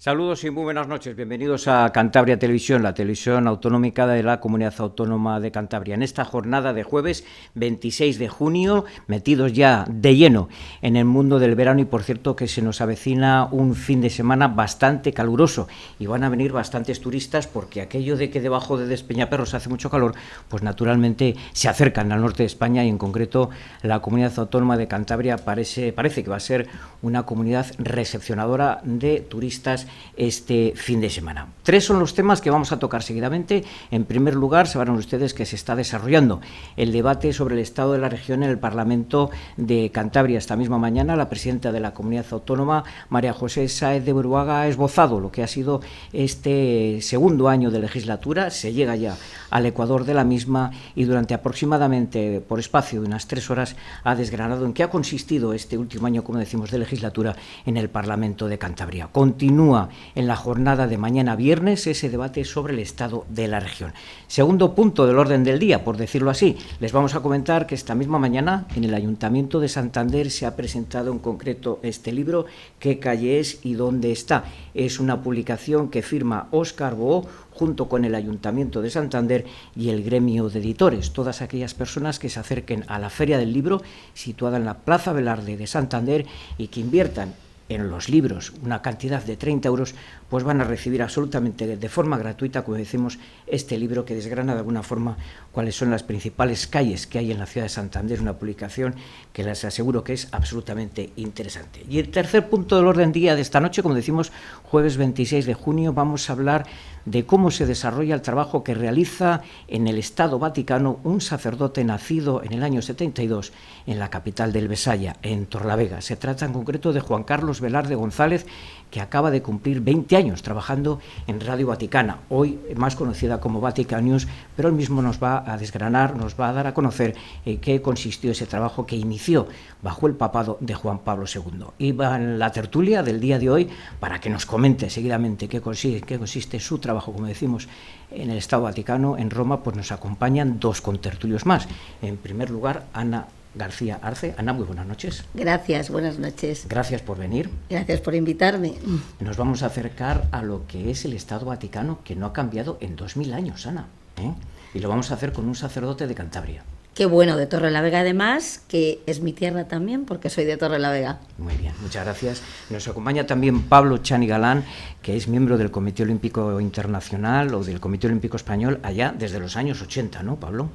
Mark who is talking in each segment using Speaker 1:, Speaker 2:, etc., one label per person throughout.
Speaker 1: Saludos y muy buenas noches. Bienvenidos a Cantabria Televisión, la televisión autonómica de la Comunidad Autónoma de Cantabria. En esta jornada de jueves 26 de junio, metidos ya de lleno en el mundo del verano y por cierto que se nos avecina un fin de semana bastante caluroso y van a venir bastantes turistas porque aquello de que debajo de Despeñaperros hace mucho calor, pues naturalmente se acercan al norte de España y en concreto la Comunidad Autónoma de Cantabria parece que va a ser una comunidad recepcionadora de turistas este fin de semana. Tres son los temas que vamos a tocar seguidamente. En primer lugar, sabrán ustedes que se está desarrollando el debate sobre el estado de la región en el Parlamento de Cantabria. Esta misma mañana, la presidenta de la Comunidad Autónoma, María José Sáez de Buruaga, ha esbozado lo que ha sido este segundo año de legislatura. Se llega ya al ecuador de la misma y durante aproximadamente, por espacio de unas 3 horas, ha desgranado en qué ha consistido este último año, como decimos, de legislatura en el Parlamento de Cantabria. Continúa en la jornada de mañana viernes ese debate sobre el estado de la región. Segundo punto del orden del día, por decirlo así, les vamos a comentar que esta misma mañana en el Ayuntamiento de Santander se ha presentado en concreto este libro, ¿Qué calle es y dónde está? Es una publicación que firma Óscar Boó junto con el Ayuntamiento de Santander y el gremio de editores, todas aquellas personas que se acerquen a la Feria del Libro situada en la Plaza Velarde de Santander y que inviertan en los libros una cantidad de 30 euros, pues van a recibir absolutamente de forma gratuita, como decimos, este libro que desgrana de alguna forma cuáles son las principales calles que hay en la ciudad de Santander, una publicación que les aseguro que es absolutamente interesante. Y el tercer punto del orden del día de esta noche, como decimos, jueves 26 de junio, vamos a hablar de cómo se desarrolla el trabajo que realiza en el Estado Vaticano un sacerdote nacido en el año 72 en la capital del Besaya, en Torlavega. Se trata en concreto de Juan Carlos Velarde González, que acaba de cumplir 20 años trabajando en Radio Vaticana, hoy más conocida como Vatican News, pero él mismo nos va a desgranar, nos va a dar a conocer qué consistió ese trabajo que inició bajo el papado de Juan Pablo II. Y va en la tertulia del día de hoy para que nos comente seguidamente qué consiste su trabajo, como decimos, en el Estado Vaticano, en Roma, pues nos acompañan dos contertulios más. En primer lugar, Ana García Arce. Ana, muy buenas noches.
Speaker 2: Gracias, buenas noches.
Speaker 1: Gracias por venir.
Speaker 2: Gracias por invitarme.
Speaker 1: Nos vamos a acercar a lo que es el Estado Vaticano, que no ha cambiado en 2000 años, Ana, ¿eh? Y lo vamos a hacer con un sacerdote de Cantabria.
Speaker 2: Qué bueno, de Torrelavega además, que es mi tierra también, porque soy de Torrelavega.
Speaker 1: Muy bien, muchas gracias. Nos acompaña también Pablo Chani Galán, que es miembro del Comité Olímpico Internacional o del Comité Olímpico Español allá desde los años 80, ¿no, Pablo?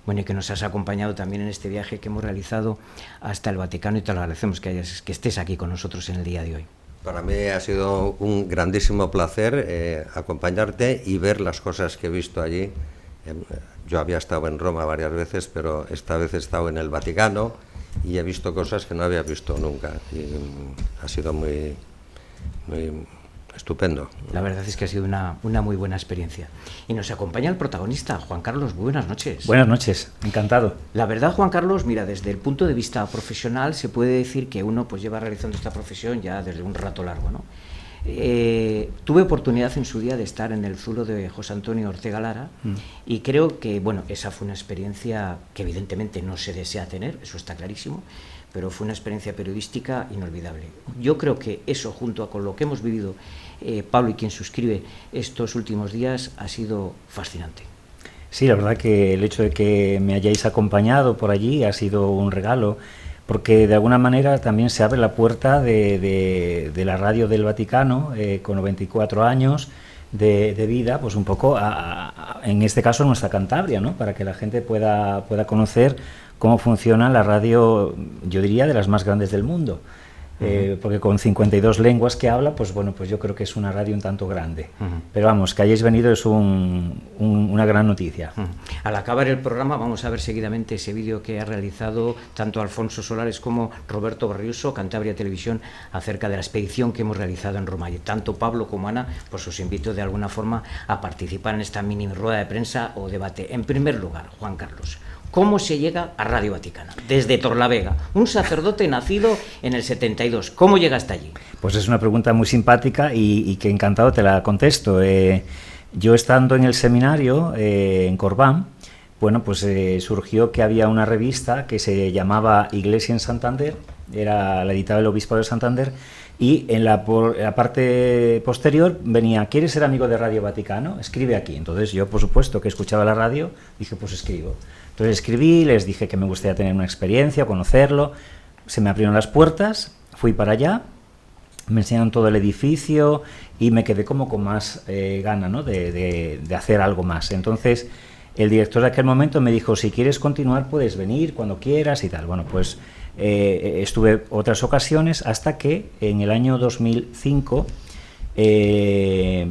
Speaker 1: Bueno, y que nos has acompañado también en este viaje que hemos realizado hasta el Vaticano y te lo agradecemos que estés aquí con nosotros en el día de hoy.
Speaker 3: Para mí ha sido un grandísimo placer acompañarte y ver las cosas que he visto allí. Yo había estado en Roma varias veces, pero esta vez he estado en el Vaticano y he visto cosas que no había visto nunca. Y ha sido muy estupendo.
Speaker 1: La verdad es que ha sido una muy buena experiencia. Y nos acompaña el protagonista, Juan Carlos. Muy buenas noches.
Speaker 4: Buenas noches, encantado.
Speaker 1: La verdad, Juan Carlos, mira, desde el punto de vista profesional se puede decir que uno pues lleva realizando esta profesión ya desde un rato largo, ¿no? Tuve oportunidad en su día de estar en el zulo de José Antonio Ortega Lara y creo que, bueno, esa fue una experiencia que evidentemente no se desea tener, eso está clarísimo, pero fue una experiencia periodística inolvidable. Yo creo que eso, junto con lo que hemos vivido Pablo y quien suscribe estos últimos días, ha sido fascinante.
Speaker 4: Sí, la verdad que el hecho de que me hayáis acompañado por allí ha sido un regalo, porque de alguna manera también se abre la puerta de la radio del Vaticano, con 94 años de vida, pues un poco, en este caso, nuestra Cantabria, ¿no? Para que la gente pueda conocer cómo funciona la radio, yo diría, de las más grandes del mundo. Porque con 52 lenguas que habla, pues bueno, pues yo creo que es una radio un tanto grande. Pero vamos, que hayáis venido es una gran noticia.
Speaker 1: Al acabar el programa vamos a ver seguidamente ese vídeo que ha realizado tanto Alfonso Solares como Roberto Barriuso, Cantabria Televisión, acerca de la expedición que hemos realizado en Roma. Y tanto Pablo como Ana, pues os invito de alguna forma a participar en esta mini rueda de prensa o debate. En primer lugar, Juan Carlos, ¿cómo se llega a Radio Vaticana? Desde Torlavega, un sacerdote nacido en el 72. ¿Cómo llega hasta allí?
Speaker 4: Pues es una pregunta muy simpática y que encantado te la contesto. Yo estando en el seminario en Corbán, bueno, pues surgió que había una revista que se llamaba Iglesia en Santander, la editaba el Obispado de Santander, Y en la parte posterior venía, ¿quieres ser amigo de Radio Vaticano? Escribe aquí. Entonces yo, por supuesto, que escuchaba la radio, dije, pues escribo. Entonces escribí, les dije que me gustaría tener una experiencia, conocerlo. Se me abrieron las puertas, fui para allá, me enseñaron todo el edificio y me quedé como con más gana, ¿no?, de hacer algo más. Entonces el director de aquel momento me dijo, si quieres continuar puedes venir cuando quieras y tal. Bueno, pues estuve otras ocasiones hasta que en el año 2005,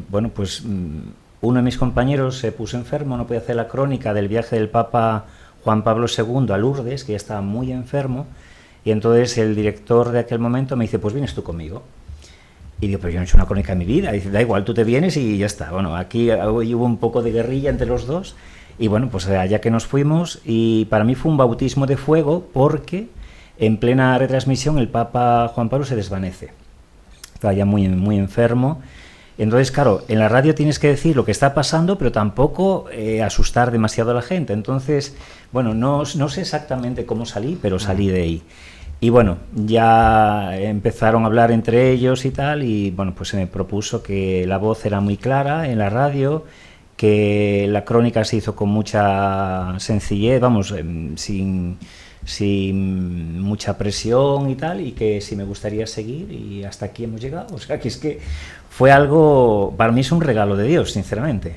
Speaker 4: bueno, pues uno de mis compañeros se puso enfermo, no podía hacer la crónica del viaje del Papa Juan Pablo II a Lourdes, que ya estaba muy enfermo, y entonces el director de aquel momento me dice, pues vienes tú conmigo. Y digo, pero yo no he hecho una crónica en mi vida. Y dice, da igual, tú te vienes y ya está. Bueno, aquí hubo un poco de guerrilla entre los dos. Y bueno, pues allá que nos fuimos, y para mí fue un bautismo de fuego porque en plena retransmisión el Papa Juan Pablo se desvanece. Estaba ya muy, muy enfermo. Entonces, claro, en la radio tienes que decir lo que está pasando, pero tampoco asustar demasiado a la gente. Entonces, bueno, no sé exactamente cómo salí, pero salí de ahí. Y bueno, ya empezaron a hablar entre ellos y tal, y bueno, pues se me propuso que la voz era muy clara en la radio, que la crónica se hizo con mucha sencillez, vamos, sin mucha presión y tal, y que si me gustaría seguir, y hasta aquí hemos llegado. O sea, que es que fue algo, para mí es un regalo de Dios, sinceramente.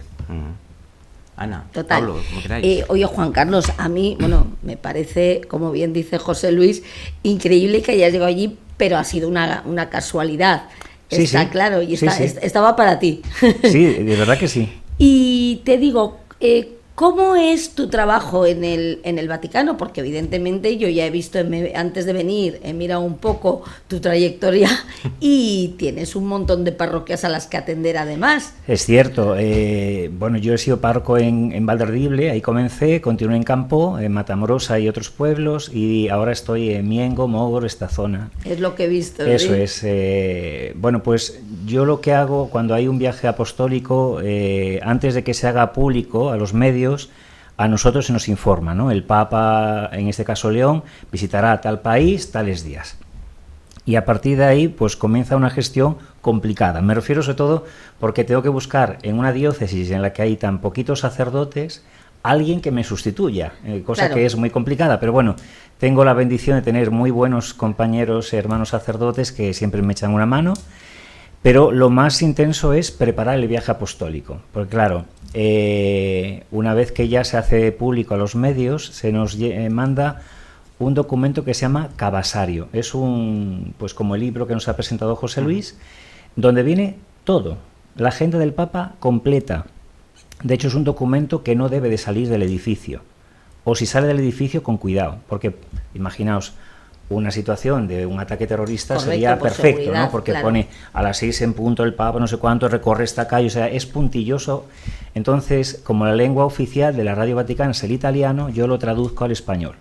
Speaker 1: Ana,
Speaker 2: total.
Speaker 1: Pablo, como queráis.
Speaker 2: Oye, Juan Carlos, a mí, bueno, me parece, como bien dice José Luis, increíble que hayas llegado allí, pero ha sido una casualidad.
Speaker 4: Sí,
Speaker 2: está
Speaker 4: sí.
Speaker 2: claro, y
Speaker 4: Sí, sí.
Speaker 2: estaba para ti.
Speaker 4: Sí, de verdad que sí.
Speaker 2: Y te digo, ¿cómo es tu trabajo en el Vaticano? Porque evidentemente yo ya he visto, antes de venir, he mirado un poco tu trayectoria y tienes un montón de parroquias a las que atender además.
Speaker 4: Es cierto. Bueno, yo he sido párroco en Valderdible, ahí comencé, continué en Campo, en Matamorosa y otros pueblos, y ahora estoy en Miengo, Mogor, esta zona.
Speaker 2: Es lo que he visto.
Speaker 4: Eso
Speaker 2: ¿sí?
Speaker 4: es. Bueno, pues yo lo que hago cuando hay un viaje apostólico, antes de que se haga público a los medios, a nosotros se nos informa, ¿no? El Papa, en este caso León, visitará tal país tales días. Y a partir de ahí, pues comienza una gestión complicada. Me refiero sobre todo porque tengo que buscar en una diócesis en la que hay tan poquitos sacerdotes alguien que me sustituya, cosa
Speaker 2: Claro.
Speaker 4: que es muy complicada, pero bueno, tengo la bendición de tener muy buenos compañeros, hermanos sacerdotes que siempre me echan una mano. Pero lo más intenso es preparar el viaje apostólico, porque claro, una vez que ya se hace público a los medios, se nos manda un documento que se llama Cabasario. Es pues como el libro que nos ha presentado José Luis, donde viene todo, la agenda del Papa completa. De hecho, es un documento que no debe de salir del edificio, o si sale del edificio, con cuidado, porque imaginaos, una situación de un ataque terrorista. Correcto, sería perfecto, seguridad, ¿no? Porque claro, pone a las 6 en punto el Papa, no sé cuánto, recorre esta calle, o sea, es puntilloso. Entonces, como la lengua oficial de la Radio Vaticana es el italiano, yo lo traduzco al español.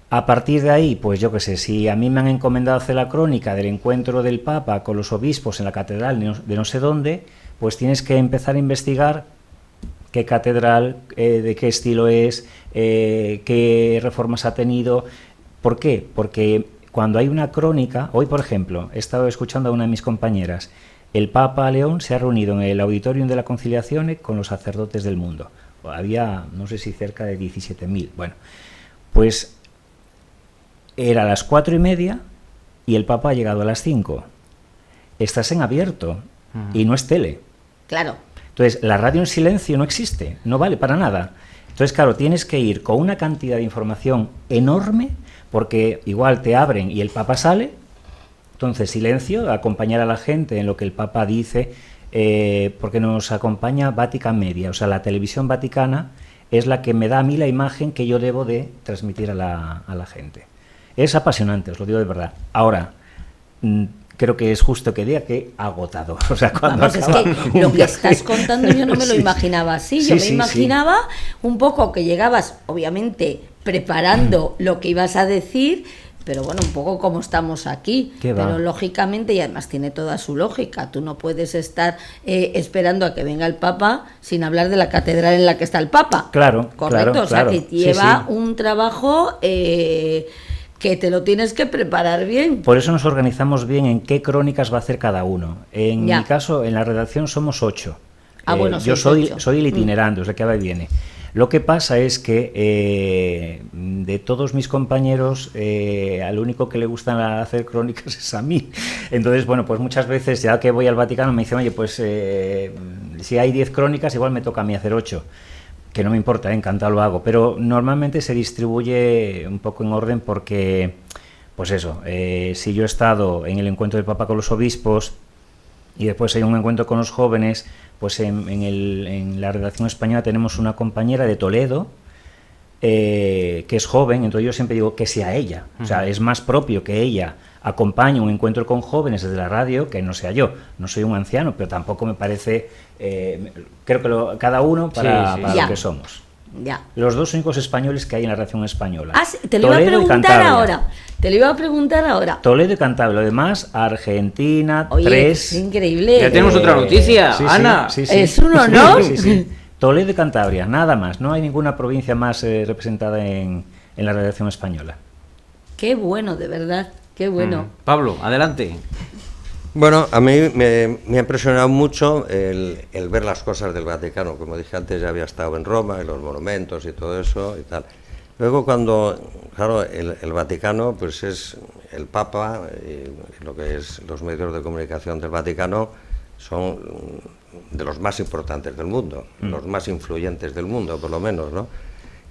Speaker 4: A partir de ahí, pues yo qué sé, si a mí me han encomendado hacer la crónica del encuentro del Papa con los obispos en la catedral de no sé dónde, pues tienes que empezar a investigar qué catedral, de qué estilo es, qué reformas ha tenido. ¿Por qué? Porque cuando hay una crónica, hoy por ejemplo, he estado escuchando a una de mis compañeras, el Papa León se ha reunido en el Auditorium de la Conciliación con los sacerdotes del mundo. Había, no sé si cerca de 17.000. Bueno, pues era a las 4:30 y el Papa ha llegado a las 5. Estás en abierto y no es tele.
Speaker 2: Claro.
Speaker 4: Entonces, la radio en silencio no existe, no vale para nada. Entonces, claro, tienes que ir con una cantidad de información enorme, porque igual te abren y el Papa sale, entonces silencio, acompañar a la gente en lo que el Papa dice, porque nos acompaña Vatican Media, o sea, la televisión vaticana es la que me da a mí la imagen que yo debo de transmitir a la gente. Es apasionante, os lo digo de verdad. Ahora, creo que es justo que diga que agotador. O sea, cuando
Speaker 2: vamos, es que lo que estás contando yo no me lo imaginaba así. Yo me imaginaba un poco que llegabas, obviamente, preparando lo que ibas a decir, pero bueno, un poco como estamos aquí. Pero lógicamente, y además tiene toda su lógica, tú no puedes estar esperando a que venga el Papa sin hablar de la catedral en la que está el Papa.
Speaker 4: Claro,
Speaker 2: correcto,
Speaker 4: claro,
Speaker 2: o sea,
Speaker 4: claro.
Speaker 2: que lleva un trabajo que te lo tienes que preparar bien.
Speaker 4: Por eso nos organizamos bien en qué crónicas va a hacer cada uno. En
Speaker 2: Ya.
Speaker 4: mi caso, en la redacción somos 8.
Speaker 2: Bueno,
Speaker 4: yo
Speaker 2: sois 8.
Speaker 4: soy el itinerante, o sea que va y viene. Lo que pasa es que de todos mis compañeros, al único que le gustan hacer crónicas es a mí. Entonces, bueno, pues muchas veces, ya que voy al Vaticano, me dicen, oye, pues si hay 10 crónicas, igual me toca a mí hacer 8. Que no me importa, encantado lo hago. Pero normalmente se distribuye un poco en orden porque, pues eso, si yo he estado en el encuentro del Papa con los obispos y después hay un encuentro con los jóvenes, pues en la redacción española tenemos una compañera de Toledo que es joven, entonces yo siempre digo que sea ella. O sea, es más propio que ella acompañe un encuentro con jóvenes desde la radio que no sea yo. No soy un anciano, pero tampoco me parece... creo que cada uno para lo que somos.
Speaker 2: Ya.
Speaker 4: Los dos únicos españoles que hay en la redacción española.
Speaker 2: Te lo iba a preguntar ahora. Te lo iba a preguntar ahora.
Speaker 4: Toledo y Cantabria. Lo demás, Argentina,
Speaker 2: Oye,
Speaker 4: 3.
Speaker 2: Es increíble.
Speaker 1: Ya tenemos otra noticia,
Speaker 4: sí,
Speaker 1: Ana.
Speaker 4: sí.
Speaker 2: Es un honor.
Speaker 4: Sí. Toledo y Cantabria, nada más. No hay ninguna provincia más representada en la redacción española.
Speaker 2: Qué bueno, de verdad. Qué bueno.
Speaker 1: Pablo, adelante.
Speaker 3: Bueno, a mí me ha impresionado mucho el ver las cosas del Vaticano. Como dije antes, ya había estado en Roma, en los monumentos y todo eso y tal. Luego cuando, claro, el Vaticano, pues es el Papa y lo que es los medios de comunicación del Vaticano son de los más importantes del mundo, los más influyentes del mundo, por lo menos, ¿no?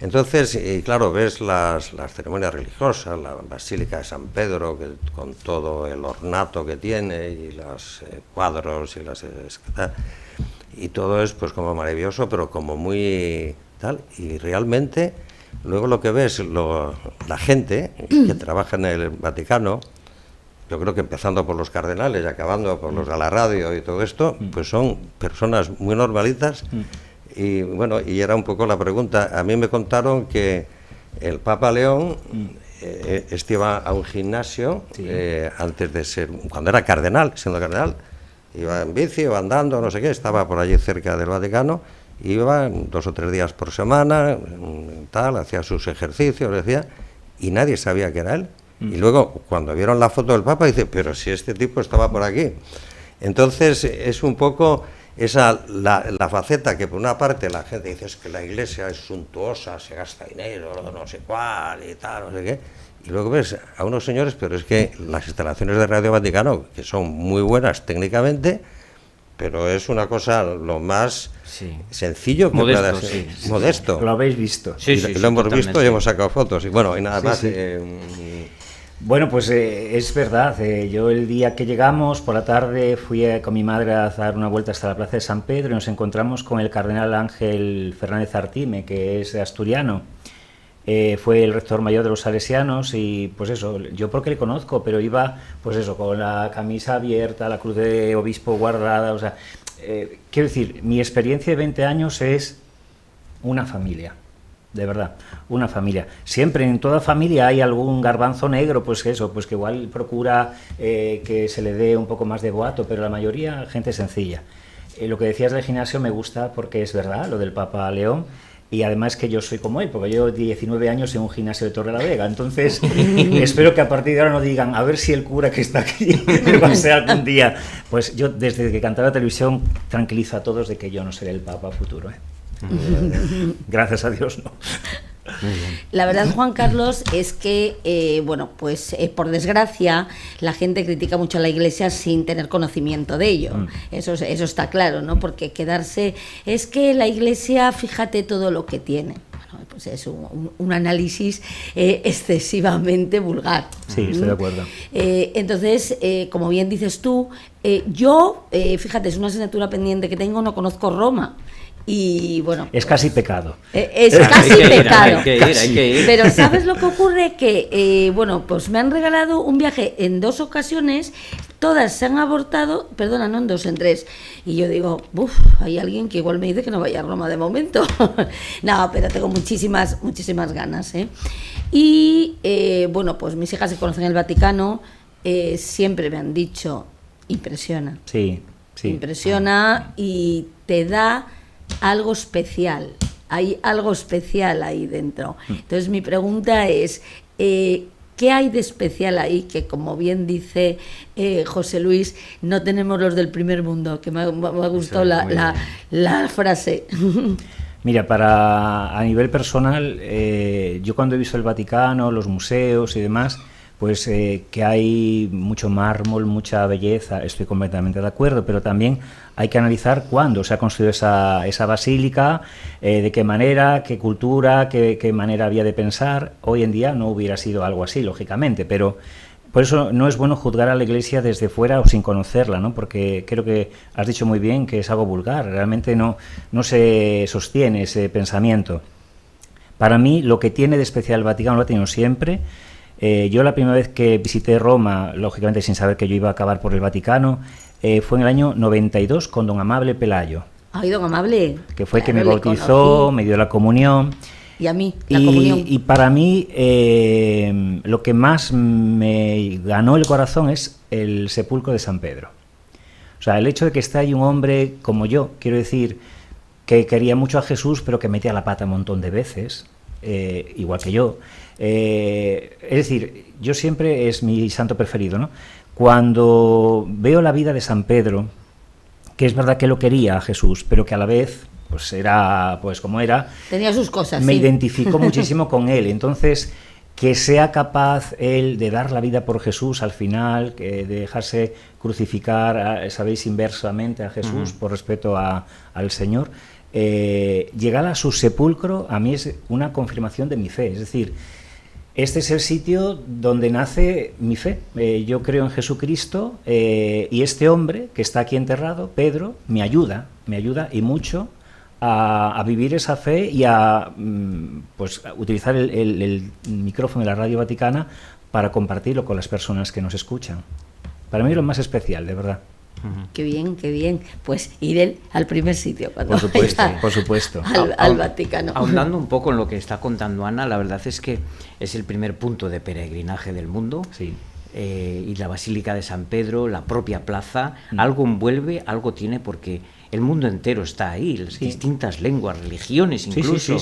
Speaker 3: Entonces, y claro, ves las ceremonias religiosas, la Basílica de San Pedro, con todo el ornato que tiene, y los cuadros, y todo es pues como maravilloso, pero como muy tal, y realmente, luego lo que ves, la gente que trabaja en el Vaticano, yo creo que empezando por los cardenales y acabando por los de la radio y todo esto, pues son personas muy normalitas. Y bueno, y era un poco la pregunta. A mí me contaron que el Papa León iba a un gimnasio antes de ser, cuando era cardenal, siendo cardenal, iba en bici, iba andando, no sé qué, estaba por allí cerca del Vaticano, iba 2 o 3 días por semana, tal, hacía sus ejercicios, decía, y nadie sabía que era él. Y luego, cuando vieron la foto del Papa, dice, pero si este tipo estaba por aquí. Entonces, es un poco esa la faceta que por una parte la gente dice es que la iglesia es suntuosa, se gasta dinero, no sé cuál y tal, no sé qué, y luego ves a unos señores, pero es que las instalaciones de Radio Vaticano, que son muy buenas técnicamente, pero es una cosa lo más sencillo que
Speaker 1: modesto,
Speaker 3: pueda ser, modesto.
Speaker 4: Lo habéis visto.
Speaker 3: Sí, lo hemos visto y hemos sacado fotos, y bueno, y nada más.
Speaker 4: Bueno, pues es verdad. Yo el día que llegamos, por la tarde, fui con mi madre a dar una vuelta hasta la Plaza de San Pedro y nos encontramos con el cardenal Ángel Fernández Artime, que es asturiano. Fue el rector mayor de los salesianos y pues eso, yo porque le conozco, pero iba pues eso, con la camisa abierta, la cruz de obispo guardada, o sea, quiero decir, mi experiencia de 20 años es una familia. De verdad, una familia. Siempre en toda familia hay algún garbanzo negro, pues eso, pues que igual procura que se le dé un poco más de boato, pero la mayoría gente sencilla. Lo que decías del gimnasio me gusta porque es verdad, lo del Papa León, y además que yo soy como él, porque yo 19 años en un gimnasio de Torrelavega, entonces espero que a partir de ahora no digan, a ver si el cura que está aquí me va a ser algún día. Pues yo desde que cantaba televisión tranquilizo a todos de que yo no seré el Papa futuro, ¿eh? Gracias a Dios, no.
Speaker 2: La verdad, Juan Carlos, es que, bueno, pues por desgracia, la gente critica mucho a la Iglesia sin tener conocimiento de ello. Eso está claro, ¿no? Porque quedarse... Es que la Iglesia, fíjate todo lo que tiene. Bueno, pues es un análisis excesivamente vulgar.
Speaker 4: Sí, estoy de acuerdo.
Speaker 2: Entonces, como bien dices tú, yo, fíjate, es una asignatura pendiente que tengo, no conozco Roma. Y bueno,
Speaker 4: es casi pecado.
Speaker 2: Es casi pecado.
Speaker 1: Hay que ir.
Speaker 2: Pero ¿sabes lo que ocurre? Que, bueno, pues me han regalado un viaje en 2 ocasiones, todas se han abortado, perdona, no en 2, en 3. Y yo digo, hay alguien que igual me dice que no vaya a Roma de momento. No, pero tengo muchísimas ganas, ¿eh? Y, bueno, pues mis hijas se conocen el Vaticano, siempre me han dicho, impresiona.
Speaker 4: Sí.
Speaker 2: Impresiona y te da algo especial, hay algo especial ahí dentro. Entonces mi pregunta es, ¿Qué hay de especial ahí? Que como bien dice José Luis, no tenemos los del primer mundo, que me ha gustado la frase.
Speaker 4: Mira, a nivel personal, yo cuando he visto el Vaticano, los museos y demás, pues que hay mucho mármol, mucha belleza, estoy completamente de acuerdo, pero también hay que analizar cuándo se ha construido esa basílica, de qué manera, qué cultura, qué manera había de pensar. Hoy en día no hubiera sido algo así, lógicamente, pero por eso no es bueno juzgar a la Iglesia desde fuera o sin conocerla, ¿no? Porque creo que has dicho muy bien que es algo vulgar, realmente no se sostiene ese pensamiento. Para mí, lo que tiene de especial el Vaticano lo ha tenido siempre. Yo la primera vez que visité Roma, lógicamente sin saber que yo iba a acabar por el Vaticano, fue en el año 92 con don Amable Pelayo.
Speaker 2: ¡Ay, don Amable!
Speaker 4: Que fue que me bautizó, me dio la comunión.
Speaker 2: Y a mí, la comunión.
Speaker 4: Y para mí, lo que más me ganó el corazón es el sepulcro de San Pedro. O sea, el hecho de que esté ahí un hombre como yo, quiero decir, que quería mucho a Jesús, pero que metía la pata un montón de veces, igual que yo. Es decir, yo siempre es mi santo preferido, ¿no? Cuando veo la vida de San Pedro, que es verdad que lo quería a Jesús, pero que a la vez pues era pues como era,
Speaker 2: tenía sus cosas,
Speaker 4: me
Speaker 2: sí.
Speaker 4: identifico muchísimo con él. Entonces, que sea capaz él de dar la vida por Jesús al final, de dejarse crucificar, sabéis, inversamente a Jesús, por respeto al Señor, llegar a su sepulcro a mí es una confirmación de mi fe. Es decir, este es el sitio donde nace mi fe. Yo creo en Jesucristo, y este hombre que está aquí enterrado, Pedro, me ayuda y mucho a vivir esa fe y a pues, utilizar el micrófono de la Radio Vaticana para compartirlo con las personas que nos escuchan. Para mí es lo más especial, de verdad.
Speaker 2: Qué bien, qué bien. Pues ir al primer sitio cuando
Speaker 4: por supuesto.
Speaker 2: Al Vaticano.
Speaker 1: Ahondando un poco en lo que está contando Ana, la verdad es que es el primer punto de peregrinaje del mundo.
Speaker 4: Sí.
Speaker 1: Y la Basílica de San Pedro, la propia plaza, algo envuelve, algo tiene, porque el mundo entero está ahí, las distintas lenguas, religiones incluso,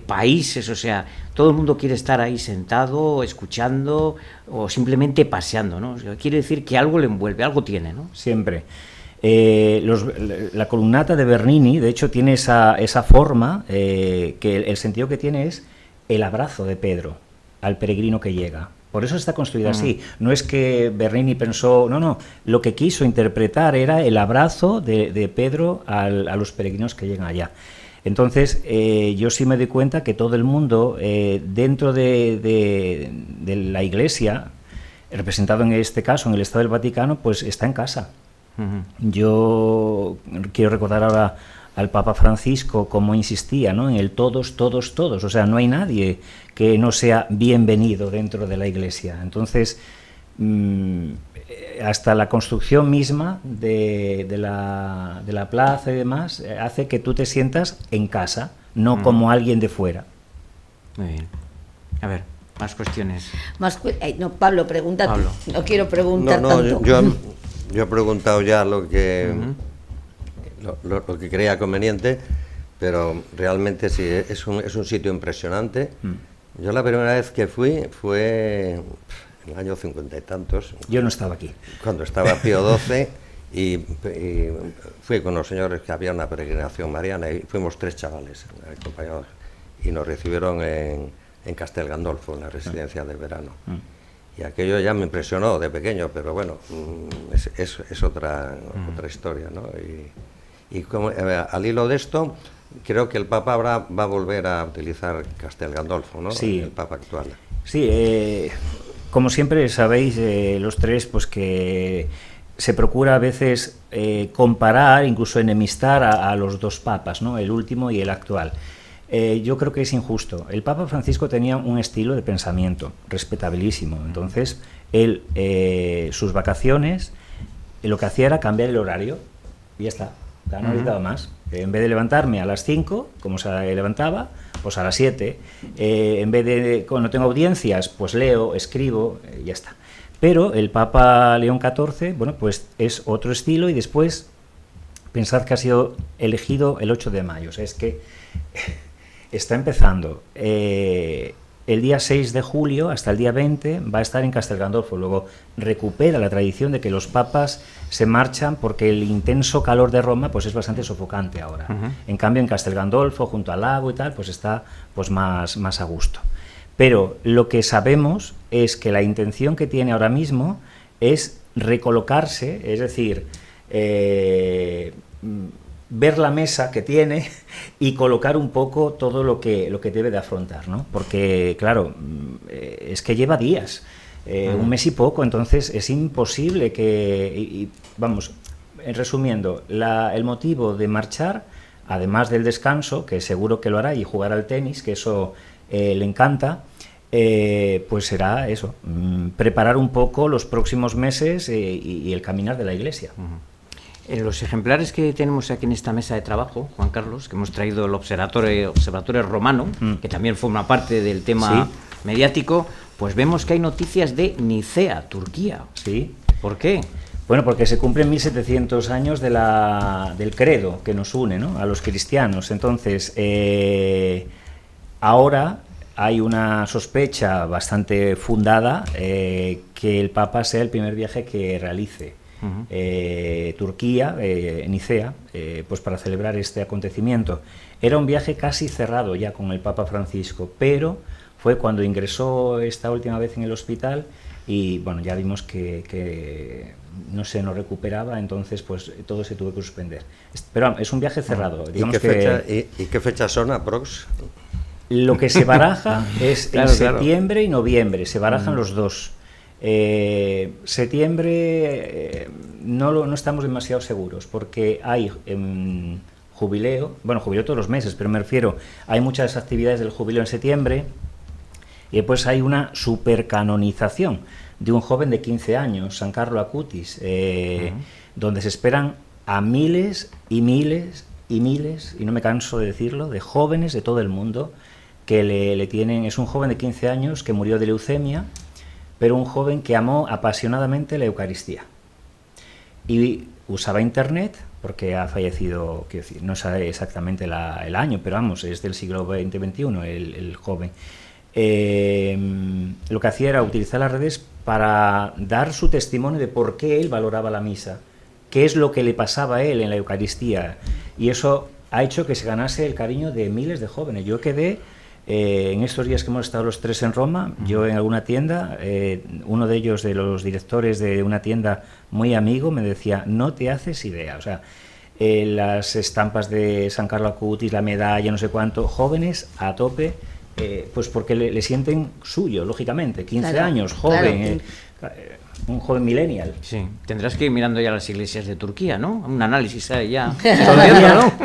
Speaker 1: países, o sea, todo el mundo quiere estar ahí sentado, escuchando o simplemente paseando, ¿no? O sea, quiere decir que algo le envuelve, algo tiene, ¿no?
Speaker 4: Siempre. La columnata de Bernini, de hecho, tiene esa forma, que el sentido que tiene es el abrazo de Pedro al peregrino que llega. Por eso está construida así. No es que Bernini pensó, no, lo que quiso interpretar era el abrazo de Pedro a los peregrinos que llegan allá. Entonces, yo sí me doy cuenta que todo el mundo, dentro de la Iglesia, representado en este caso en el Estado del Vaticano, pues está en casa. Yo quiero recordar ahora al Papa Francisco cómo insistía, ¿no?, en el todos, todos, todos. O sea, no hay nadie que no sea bienvenido dentro de la Iglesia. Entonces, hasta la construcción misma de la plaza y demás hace que tú te sientas en casa, no como alguien de fuera.
Speaker 1: Muy bien. A ver, más cuestiones.
Speaker 2: No, Pablo, pregúntate.
Speaker 1: Pablo.
Speaker 2: No quiero preguntar
Speaker 3: no,
Speaker 2: tanto.
Speaker 3: Yo he preguntado ya lo que creía conveniente, pero realmente sí, es un sitio impresionante. Yo la primera vez que fui fue en el año 50 y tantos.
Speaker 4: Yo no estaba aquí.
Speaker 3: Cuando estaba Pío XII, y fui con los señores, que había una peregrinación mariana, y fuimos 3 chavales acompañados, y nos recibieron en Castel Gandolfo, en la residencia de verano. Y aquello ya me impresionó de pequeño, pero bueno, es otra historia, ¿no? Y como, al hilo de esto, creo que el Papa ahora va a volver a utilizar Castel Gandolfo, ¿no?
Speaker 4: Sí.
Speaker 3: El Papa actual.
Speaker 4: Sí, como siempre sabéis, los tres, pues que se procura a veces comparar, incluso enemistar a los dos papas, ¿no?, el último y el actual. Yo creo que es injusto. El Papa Francisco tenía un estilo de pensamiento respetabilísimo. Entonces, él, sus vacaciones, lo que hacía era cambiar el horario y ya está. No necesitaba más. En vez de levantarme a las 5, como se levantaba, pues a las 7. En vez de, cuando tengo audiencias, pues leo, escribo, ya está. Pero el Papa León XIV, bueno, pues es otro estilo, y después pensad que ha sido elegido el 8 de mayo. O sea, es que está empezando. el día 6 de julio hasta el día 20 va a estar en Castel Gandolfo. Luego recupera la tradición de que los papas se marchan porque el intenso calor de Roma pues es bastante sofocante ahora. En cambio, en Castel Gandolfo, junto al lago y tal, pues está pues más a gusto. Pero lo que sabemos es que la intención que tiene ahora mismo es recolocarse, es decir, ver la mesa que tiene y colocar un poco todo lo que debe de afrontar, ¿no? Porque, claro, es que lleva días, un mes y poco, entonces es imposible que... vamos, resumiendo, el motivo de marchar, además del descanso, que seguro que lo hará, y jugar al tenis, que eso le encanta, pues será eso, preparar un poco los próximos meses y el caminar de la Iglesia.
Speaker 1: En los ejemplares que tenemos aquí en esta mesa de trabajo, Juan Carlos, que hemos traído el Observatorio Romano, que también forma parte del tema mediático, pues vemos que hay noticias de Nicea, Turquía.
Speaker 4: Sí.
Speaker 1: ¿Por qué?
Speaker 4: Bueno, porque se cumplen 1700 años del credo que nos une, ¿no?, a los cristianos. Entonces, ahora hay una sospecha bastante fundada que el Papa sea el primer viaje que realice. Turquía, Nicea, pues para celebrar este acontecimiento. Era un viaje casi cerrado ya con el Papa Francisco, pero fue cuando ingresó esta última vez en el hospital y bueno, ya vimos que no recuperaba, entonces pues todo se tuvo que suspender. Pero es un viaje cerrado. Digamos
Speaker 3: ¿Y qué fechas son aprox?
Speaker 4: Lo que se baraja es en septiembre y noviembre, se barajan los dos. Septiembre no estamos demasiado seguros porque hay jubileo, bueno, jubileo todos los meses, pero me refiero, hay muchas actividades del jubileo en septiembre y después hay una supercanonización de un joven de 15 años, San Carlo Acutis, donde se esperan a miles y miles y miles, y no me canso de decirlo, de jóvenes de todo el mundo que le tienen. Es un joven de 15 años que murió de leucemia, pero un joven que amó apasionadamente la Eucaristía. Y usaba Internet, porque ha fallecido, quiero decir, no sabe exactamente el año, pero vamos, es del siglo XX-XXI el joven. Lo que hacía era utilizar las redes para dar su testimonio de por qué él valoraba la misa, qué es lo que le pasaba a él en la Eucaristía. Y eso ha hecho que se ganase el cariño de miles de jóvenes. Yo quedé... en estos días que hemos estado los tres en Roma, yo en alguna tienda, uno de ellos, de los directores de una tienda muy amigo, me decía, no te haces idea, o sea, las estampas de San Carlo Acutis, la medalla, no sé cuánto, jóvenes a tope, pues porque le sienten suyo, lógicamente, 15 años, joven, un joven millennial.
Speaker 1: Sí, tendrás que ir mirando ya las iglesias de Turquía, ¿no? Un análisis ya.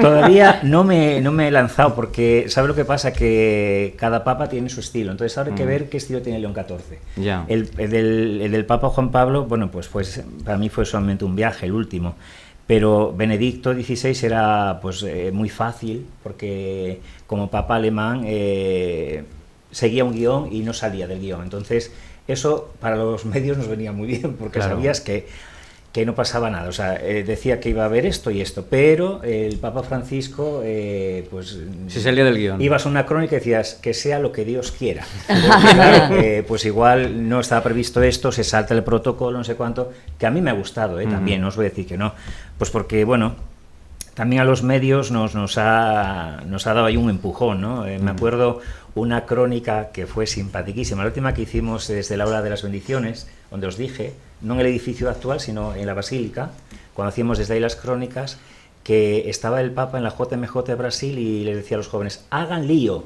Speaker 4: Todavía no me he lanzado porque, ¿sabe lo que pasa? Que cada papa tiene su estilo, entonces ahora hay que ver qué estilo tiene León XIV.
Speaker 1: Ya.
Speaker 4: El del Papa Juan Pablo, bueno, pues para mí fue solamente un viaje, el último. Pero Benedicto XVI era pues muy fácil porque como papa alemán seguía un guión y no salía del guión, entonces eso para los medios nos venía muy bien porque sabías que no pasaba nada, o sea, decía que iba a haber esto y esto, pero el Papa Francisco pues
Speaker 1: se salía del guión.
Speaker 4: Ibas a una crónica y decías que sea lo que Dios quiera, porque, claro, pues igual no estaba previsto esto, se salta el protocolo, no sé cuánto, que a mí me ha gustado, también, no os voy a decir que no, pues porque, bueno, también a los medios nos ha dado ahí un empujón, ¿no? Me acuerdo una crónica que fue simpaticísima, la última que hicimos desde la Hora de las Bendiciones, donde os dije, no en el edificio actual, sino en la Basílica, cuando hacíamos desde ahí las crónicas, que estaba el Papa en la JMJ de Brasil y les decía a los jóvenes, hagan lío.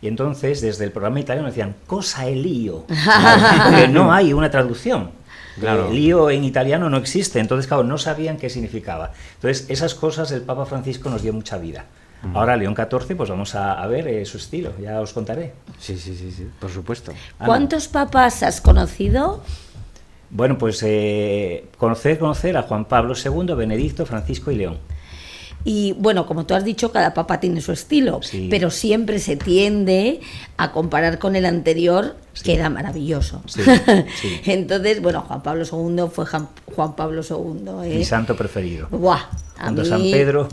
Speaker 4: Y entonces, desde el programa italiano decían, cosa è lío, porque no hay una traducción. Claro. Lío en italiano no existe, entonces claro, no sabían qué significaba. Entonces esas cosas el Papa Francisco nos dio mucha vida. Ahora León XIV, pues vamos a ver su estilo, ya os contaré.
Speaker 1: Sí, por supuesto.
Speaker 2: ¿Cuántos papas has conocido?
Speaker 4: Bueno, pues conocer a Juan Pablo II, Benedicto, Francisco y León.
Speaker 2: Y bueno, como tú has dicho, cada papa tiene su estilo,
Speaker 4: Sí.
Speaker 2: pero siempre se tiende a comparar con el anterior,
Speaker 4: Sí.
Speaker 2: que era maravilloso.
Speaker 4: Sí, sí.
Speaker 2: Entonces, bueno, Juan Pablo II fue Juan Pablo II.
Speaker 4: Mi santo preferido.
Speaker 2: ¡Buah! A
Speaker 4: Junto a
Speaker 2: mí,
Speaker 4: San Pedro.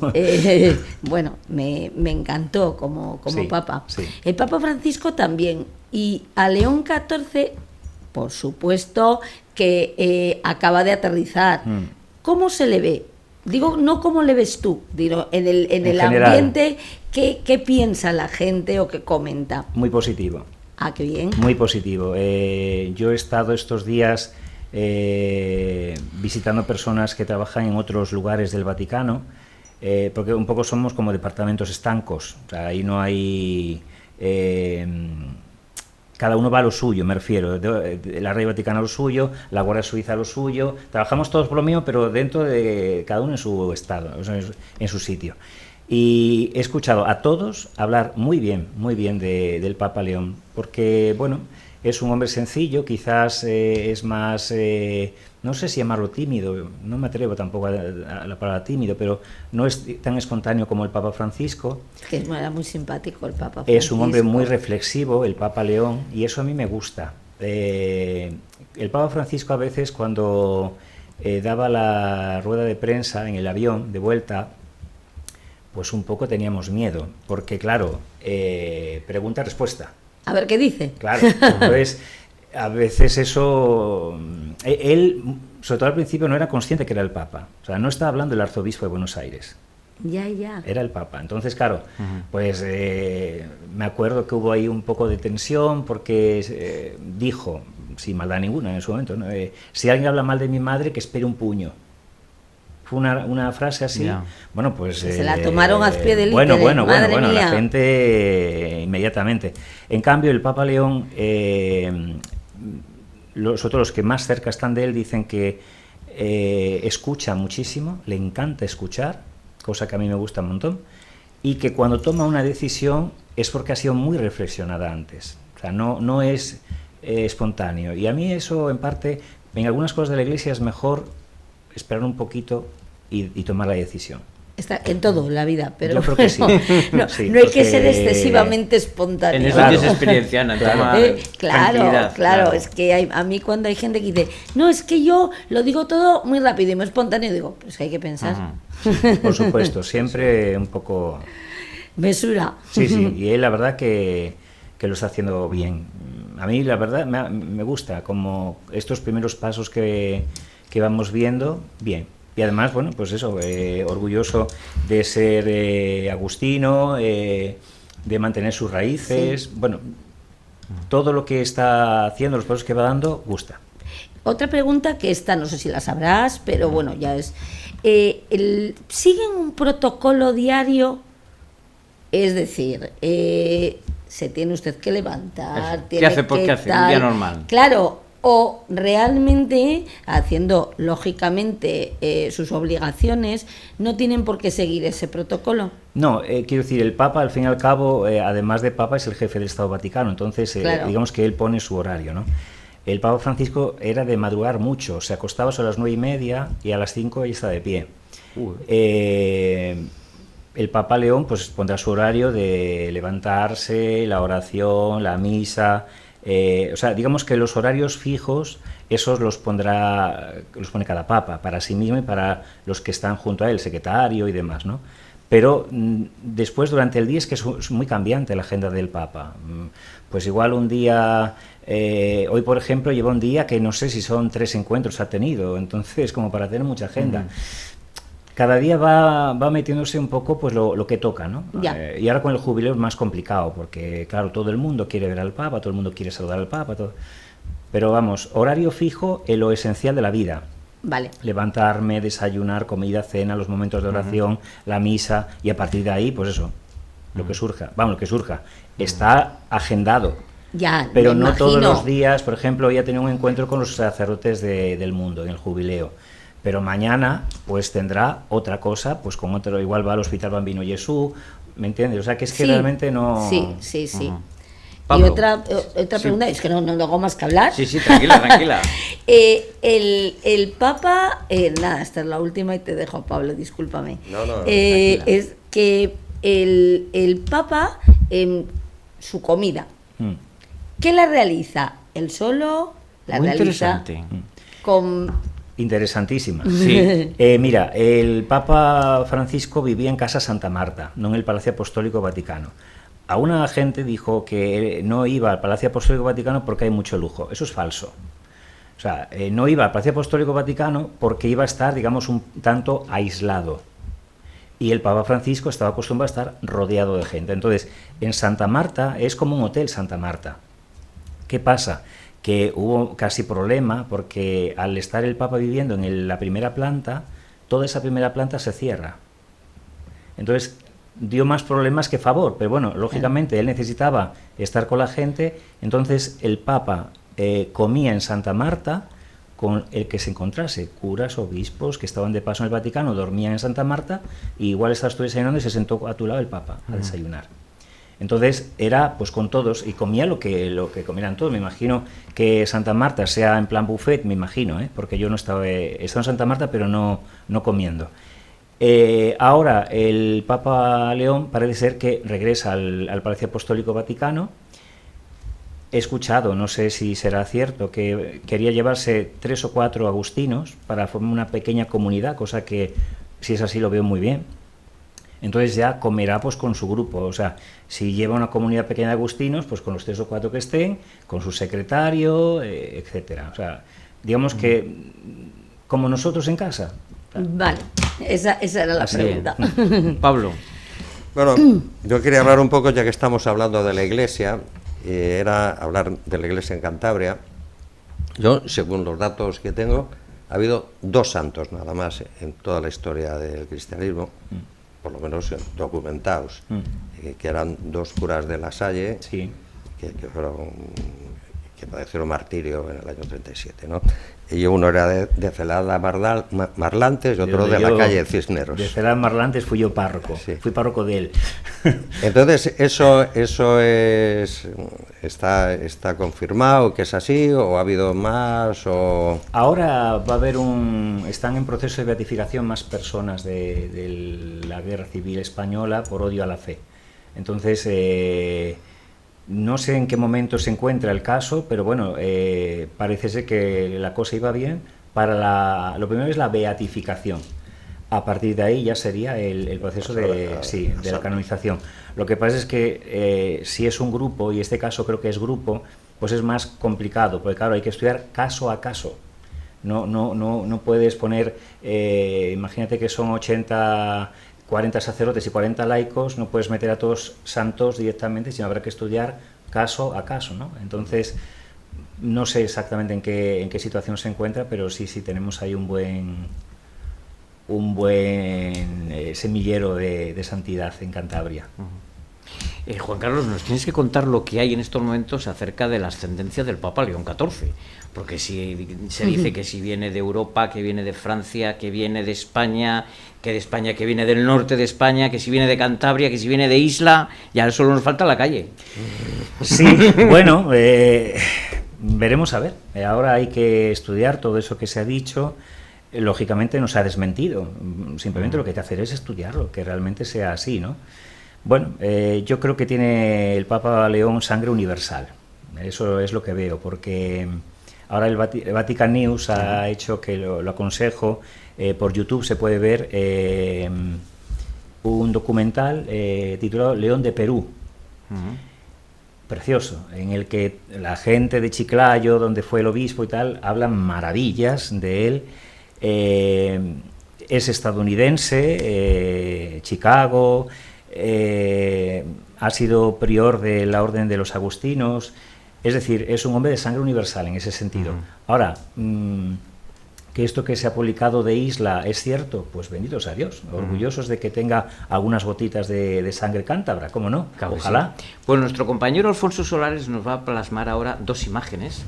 Speaker 2: bueno, me encantó como
Speaker 4: Sí,
Speaker 2: papa.
Speaker 4: sí.
Speaker 2: El Papa Francisco también. Y a León XIV, por supuesto, que acaba de aterrizar. ¿Cómo se le ve? Digo, no cómo le ves tú, digo, en el
Speaker 4: general.
Speaker 2: ambiente, ¿qué piensa la gente o qué comenta?
Speaker 4: Muy positivo.
Speaker 2: Ah, qué bien.
Speaker 4: Muy positivo. Yo he estado estos días visitando personas que trabajan en otros lugares del Vaticano, porque un poco somos como departamentos estancos. O sea, ahí no hay... cada uno va a lo suyo, me refiero. La Rey Vaticana a lo suyo, la Guardia Suiza a lo suyo. Trabajamos todos por lo mismo, pero dentro de cada uno en su estado, o sea, en su sitio. Y he escuchado a todos hablar muy bien del Papa León, porque, bueno, es un hombre sencillo, quizás es más, no sé si llamarlo tímido, no me atrevo tampoco a la palabra tímido, pero no es tan espontáneo como el Papa Francisco.
Speaker 2: Que era muy simpático el Papa Francisco.
Speaker 4: Es un hombre muy reflexivo, el Papa León, y eso a mí me gusta. El Papa Francisco a veces cuando daba la rueda de prensa en el avión de vuelta, pues un poco teníamos miedo, porque claro, pregunta-respuesta.
Speaker 2: A ver qué dice.
Speaker 4: Claro, entonces a veces eso... Él, sobre todo al principio, no era consciente que era el Papa. O sea, no estaba hablando del arzobispo de Buenos Aires.
Speaker 2: Ya.
Speaker 4: Era el Papa. Entonces, claro, pues me acuerdo que hubo ahí un poco de tensión porque dijo, sin maldad ninguna en ese momento, ¿no? Si alguien habla mal de mi madre, que espere un puño. Fue una frase así.
Speaker 1: Yeah.
Speaker 4: Bueno, pues...
Speaker 2: Se la tomaron a pie de
Speaker 4: Bueno,
Speaker 2: madre mía.
Speaker 4: la gente inmediatamente. En cambio, el Papa León, los que más cerca están de él dicen que escucha muchísimo, le encanta escuchar, cosa que a mí me gusta un montón, y que cuando toma una decisión es porque ha sido muy reflexionada antes. O sea, no es espontáneo. Y a mí eso, en parte, en algunas cosas de la Iglesia es mejor esperar un poquito y tomar la decisión.
Speaker 2: Está en todo la vida, pero
Speaker 4: yo creo que sí.
Speaker 2: no,
Speaker 4: Sí,
Speaker 2: no hay
Speaker 4: porque...
Speaker 2: que ser excesivamente espontáneo.
Speaker 1: En eso
Speaker 4: Claro.
Speaker 1: tienes experiencia, Ana,
Speaker 2: Claro, es que a mí cuando hay gente que dice, no, es que yo lo digo todo muy rápido y muy espontáneo, digo, pues que hay que pensar.
Speaker 4: Sí, por supuesto, siempre un poco...
Speaker 2: Mesura.
Speaker 4: Sí, y él la verdad que lo está haciendo bien. A mí la verdad me gusta, como estos primeros pasos que vamos viendo, bien. Y además, bueno, pues eso, orgulloso de ser agustino, de mantener sus raíces, sí. Bueno, todo lo que está haciendo, los pasos que va dando, gusta.
Speaker 2: Otra pregunta que esta no sé si la sabrás, pero bueno, ya es, ¿siguen un protocolo diario? Es decir, se tiene usted que levantar,
Speaker 1: ¿Qué hace? ¿Qué hace? Un día normal.
Speaker 2: Claro. O realmente, haciendo lógicamente sus obligaciones, no tienen por qué seguir ese protocolo.
Speaker 4: No, quiero decir, el Papa, al fin y al cabo, además de Papa, es el jefe del Estado Vaticano, entonces claro. Digamos que él pone su horario, ¿no? El Papa Francisco era de madrugar mucho, se acostaba a las 9:30 y a las 5 ya está de pie. El Papa León pues pondrá su horario de levantarse, la oración, la misa... o sea, digamos que los horarios fijos, esos los pone cada papa, para sí mismo y para los que están junto a él, el secretario y demás, ¿no? Pero después, durante el día, es que es muy cambiante la agenda del papa. Pues igual un día, hoy por ejemplo, lleva un día que no sé si son 3 encuentros ha tenido, entonces como para tener mucha agenda. Cada día va metiéndose un poco pues lo que toca, ¿no? Y ahora con el jubileo es más complicado, porque claro, todo el mundo quiere ver al Papa, todo el mundo quiere saludar al Papa, todo. Pero vamos, horario fijo en lo esencial de la vida.
Speaker 2: Vale.
Speaker 4: Levantarme, desayunar, comida, cena, los momentos de oración, la misa, y a partir de ahí, pues eso, lo que surja. Vamos, lo que surja. Está agendado.
Speaker 2: Ya,
Speaker 4: pero no todos los días. Por ejemplo, ya tenía un encuentro con los sacerdotes del mundo en el jubileo. Pero mañana pues tendrá otra cosa, pues con otro, igual va al Hospital Bambino Jesús, ¿me entiendes? O sea que es que realmente no...
Speaker 2: Sí.
Speaker 1: Pablo.
Speaker 2: Y otra pregunta, es que no hago más que hablar.
Speaker 1: Sí, tranquila, tranquila.
Speaker 2: El Papa, nada, esta es la última y te dejo, Pablo, discúlpame.
Speaker 3: No,
Speaker 2: es que el Papa, su comida, ¿qué la realiza? ¿Él solo? ¿La
Speaker 1: Muy
Speaker 2: realiza
Speaker 1: interesante.
Speaker 2: con...?
Speaker 4: Interesantísima.
Speaker 1: Sí.
Speaker 4: Mira, el Papa Francisco vivía en Casa Santa Marta, no en el Palacio Apostólico Vaticano. A una gente dijo que no iba al Palacio Apostólico Vaticano porque hay mucho lujo. Eso es falso. O sea, no iba al Palacio Apostólico Vaticano porque iba a estar, digamos, un tanto aislado. Y el Papa Francisco estaba acostumbrado a estar rodeado de gente. Entonces, en Santa Marta es como un hotel Santa Marta. ¿Qué pasa? Que hubo casi problema porque al estar el Papa viviendo en la primera planta, toda esa primera planta se cierra. Entonces dio más problemas que favor, pero bueno, lógicamente él necesitaba estar con la gente, entonces el Papa comía en Santa Marta con el que se encontrase, curas, obispos que estaban de paso en el Vaticano, dormían en Santa Marta, y igual estabas tú desayunando y se sentó a tu lado el Papa a desayunar. Entonces era pues con todos y comía lo que comieran todos. Me imagino que Santa Marta sea en plan buffet, me imagino, porque yo no estaba en Santa Marta, pero no comiendo. Ahora el Papa León parece ser que regresa al Palacio Apostólico Vaticano. He escuchado, no sé si será cierto, que quería llevarse 3 o 4 agustinos para formar una pequeña comunidad, cosa que si es así lo veo muy bien. Entonces ya comerá pues con su grupo, o sea, si lleva una comunidad pequeña de agustinos, pues con los 3 o 4 que estén, con su secretario, etcétera. O sea, digamos que como nosotros en casa.
Speaker 2: Vale, esa era la pregunta.
Speaker 1: Pablo.
Speaker 3: Bueno, yo quería hablar un poco, ya que estamos hablando de la Iglesia, era hablar de la Iglesia en Cantabria. Yo, según los datos que tengo, ha habido 2 santos nada más en toda la historia del cristianismo, por lo menos documentados, que eran 2 curas de La Salle,
Speaker 4: sí,
Speaker 3: que padecieron martirio en el año 37, ¿no? Y uno era de Celada Marlantes y otro de la calle Cisneros.
Speaker 4: De Celada Marlantes fui yo párroco,
Speaker 3: sí.
Speaker 4: Fui párroco de él.
Speaker 3: Entonces, ¿eso está confirmado que es así, o ha habido más? O...
Speaker 4: Ahora va a haber están en proceso de beatificación más personas de la Guerra Civil Española por odio a la fe. Entonces, no sé en qué momento se encuentra el caso, pero bueno, parece ser que la cosa iba bien. Lo primero es la beatificación. A partir de ahí ya sería el proceso de la canonización. Lo que pasa es que si es un grupo, y este caso creo que es grupo, pues es más complicado, porque claro, hay que estudiar caso a caso. No puedes poner, imagínate que son 40 sacerdotes y 40 laicos, no puedes meter a todos santos directamente, sino habrá que estudiar caso a caso, ¿no? Entonces, no sé exactamente en qué situación se encuentra, pero sí tenemos ahí un buen semillero de santidad en Cantabria.
Speaker 1: Juan Carlos, nos tienes que contar lo que hay en estos momentos acerca de la ascendencia del Papa León XIV, porque si se dice que si viene de Europa, que viene de Francia, que viene de España, que viene del norte de España, que si viene de Cantabria, que si viene de Isla, ya solo nos falta la calle.
Speaker 4: Sí, bueno, veremos a ver. Ahora hay que estudiar todo eso que se ha dicho. Lógicamente no se ha desmentido, simplemente lo que hay que hacer es estudiarlo, que realmente sea así, ¿no? Bueno, yo creo que tiene el Papa León sangre universal, eso es lo que veo, porque ahora el Vatican News ha hecho, que lo aconsejo, por YouTube se puede ver un documental titulado León de Perú, precioso, en el que la gente de Chiclayo, donde fue el obispo y tal, hablan maravillas de él. Es estadounidense, Chicago, ha sido prior de la Orden de los Agustinos, es decir, es un hombre de sangre universal en ese sentido. Ahora, que esto que se ha publicado de Isla es cierto, pues benditos a Dios, orgullosos de que tenga algunas gotitas de sangre cántabra, ¿cómo no?
Speaker 1: Claro,
Speaker 4: ojalá.
Speaker 1: Sí. Pues nuestro compañero Alfonso Solares nos va a plasmar ahora 2 imágenes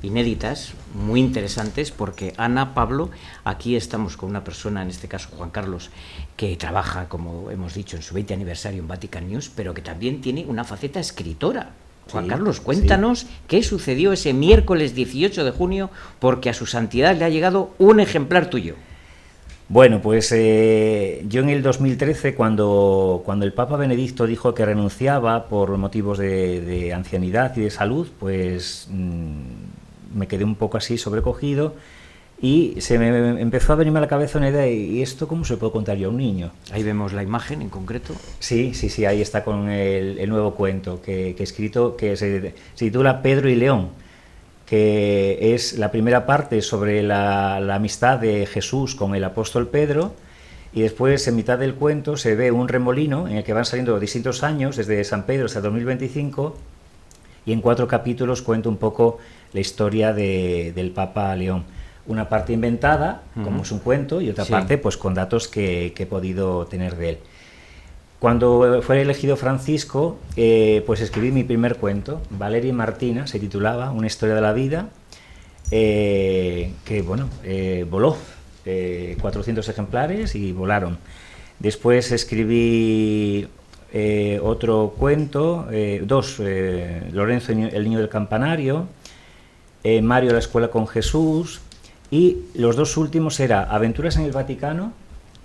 Speaker 1: inéditas, muy interesantes, porque Ana, Pablo, aquí estamos con una persona, en este caso Juan Carlos, que trabaja, como hemos dicho, en su 20 aniversario en Vatican News, pero que también tiene una faceta escritora. Juan
Speaker 4: Sí,
Speaker 1: Carlos, cuéntanos qué sucedió ese miércoles 18 de junio, porque a su santidad le ha llegado un ejemplar tuyo.
Speaker 4: Bueno, pues yo en el 2013, cuando el Papa Benedicto dijo que renunciaba por motivos de ancianidad y de salud, pues me quedé un poco así sobrecogido y se me empezó a venirme a la cabeza una idea, ¿y esto cómo se puede contar yo a un niño?
Speaker 1: Ahí vemos la imagen en concreto.
Speaker 4: Sí, ahí está con el nuevo cuento que he escrito, que se titula Pedro y León, que es la primera parte sobre la amistad de Jesús con el apóstol Pedro, y después en mitad del cuento se ve un remolino en el que van saliendo distintos años, desde San Pedro hasta 2025, y en 4 capítulos cuento un poco la historia del Papa León. Una parte inventada, como es un cuento, y otra parte pues con datos que he podido tener de él. Cuando fue elegido Francisco, pues escribí mi primer cuento, Valeria y Martina, se titulaba, Una historia de la vida, que bueno, voló, 400 ejemplares y volaron. Después escribí otro cuento, dos, Lorenzo, el niño del campanario, Mario, la escuela con Jesús, y los 2 últimos era Aventuras en el Vaticano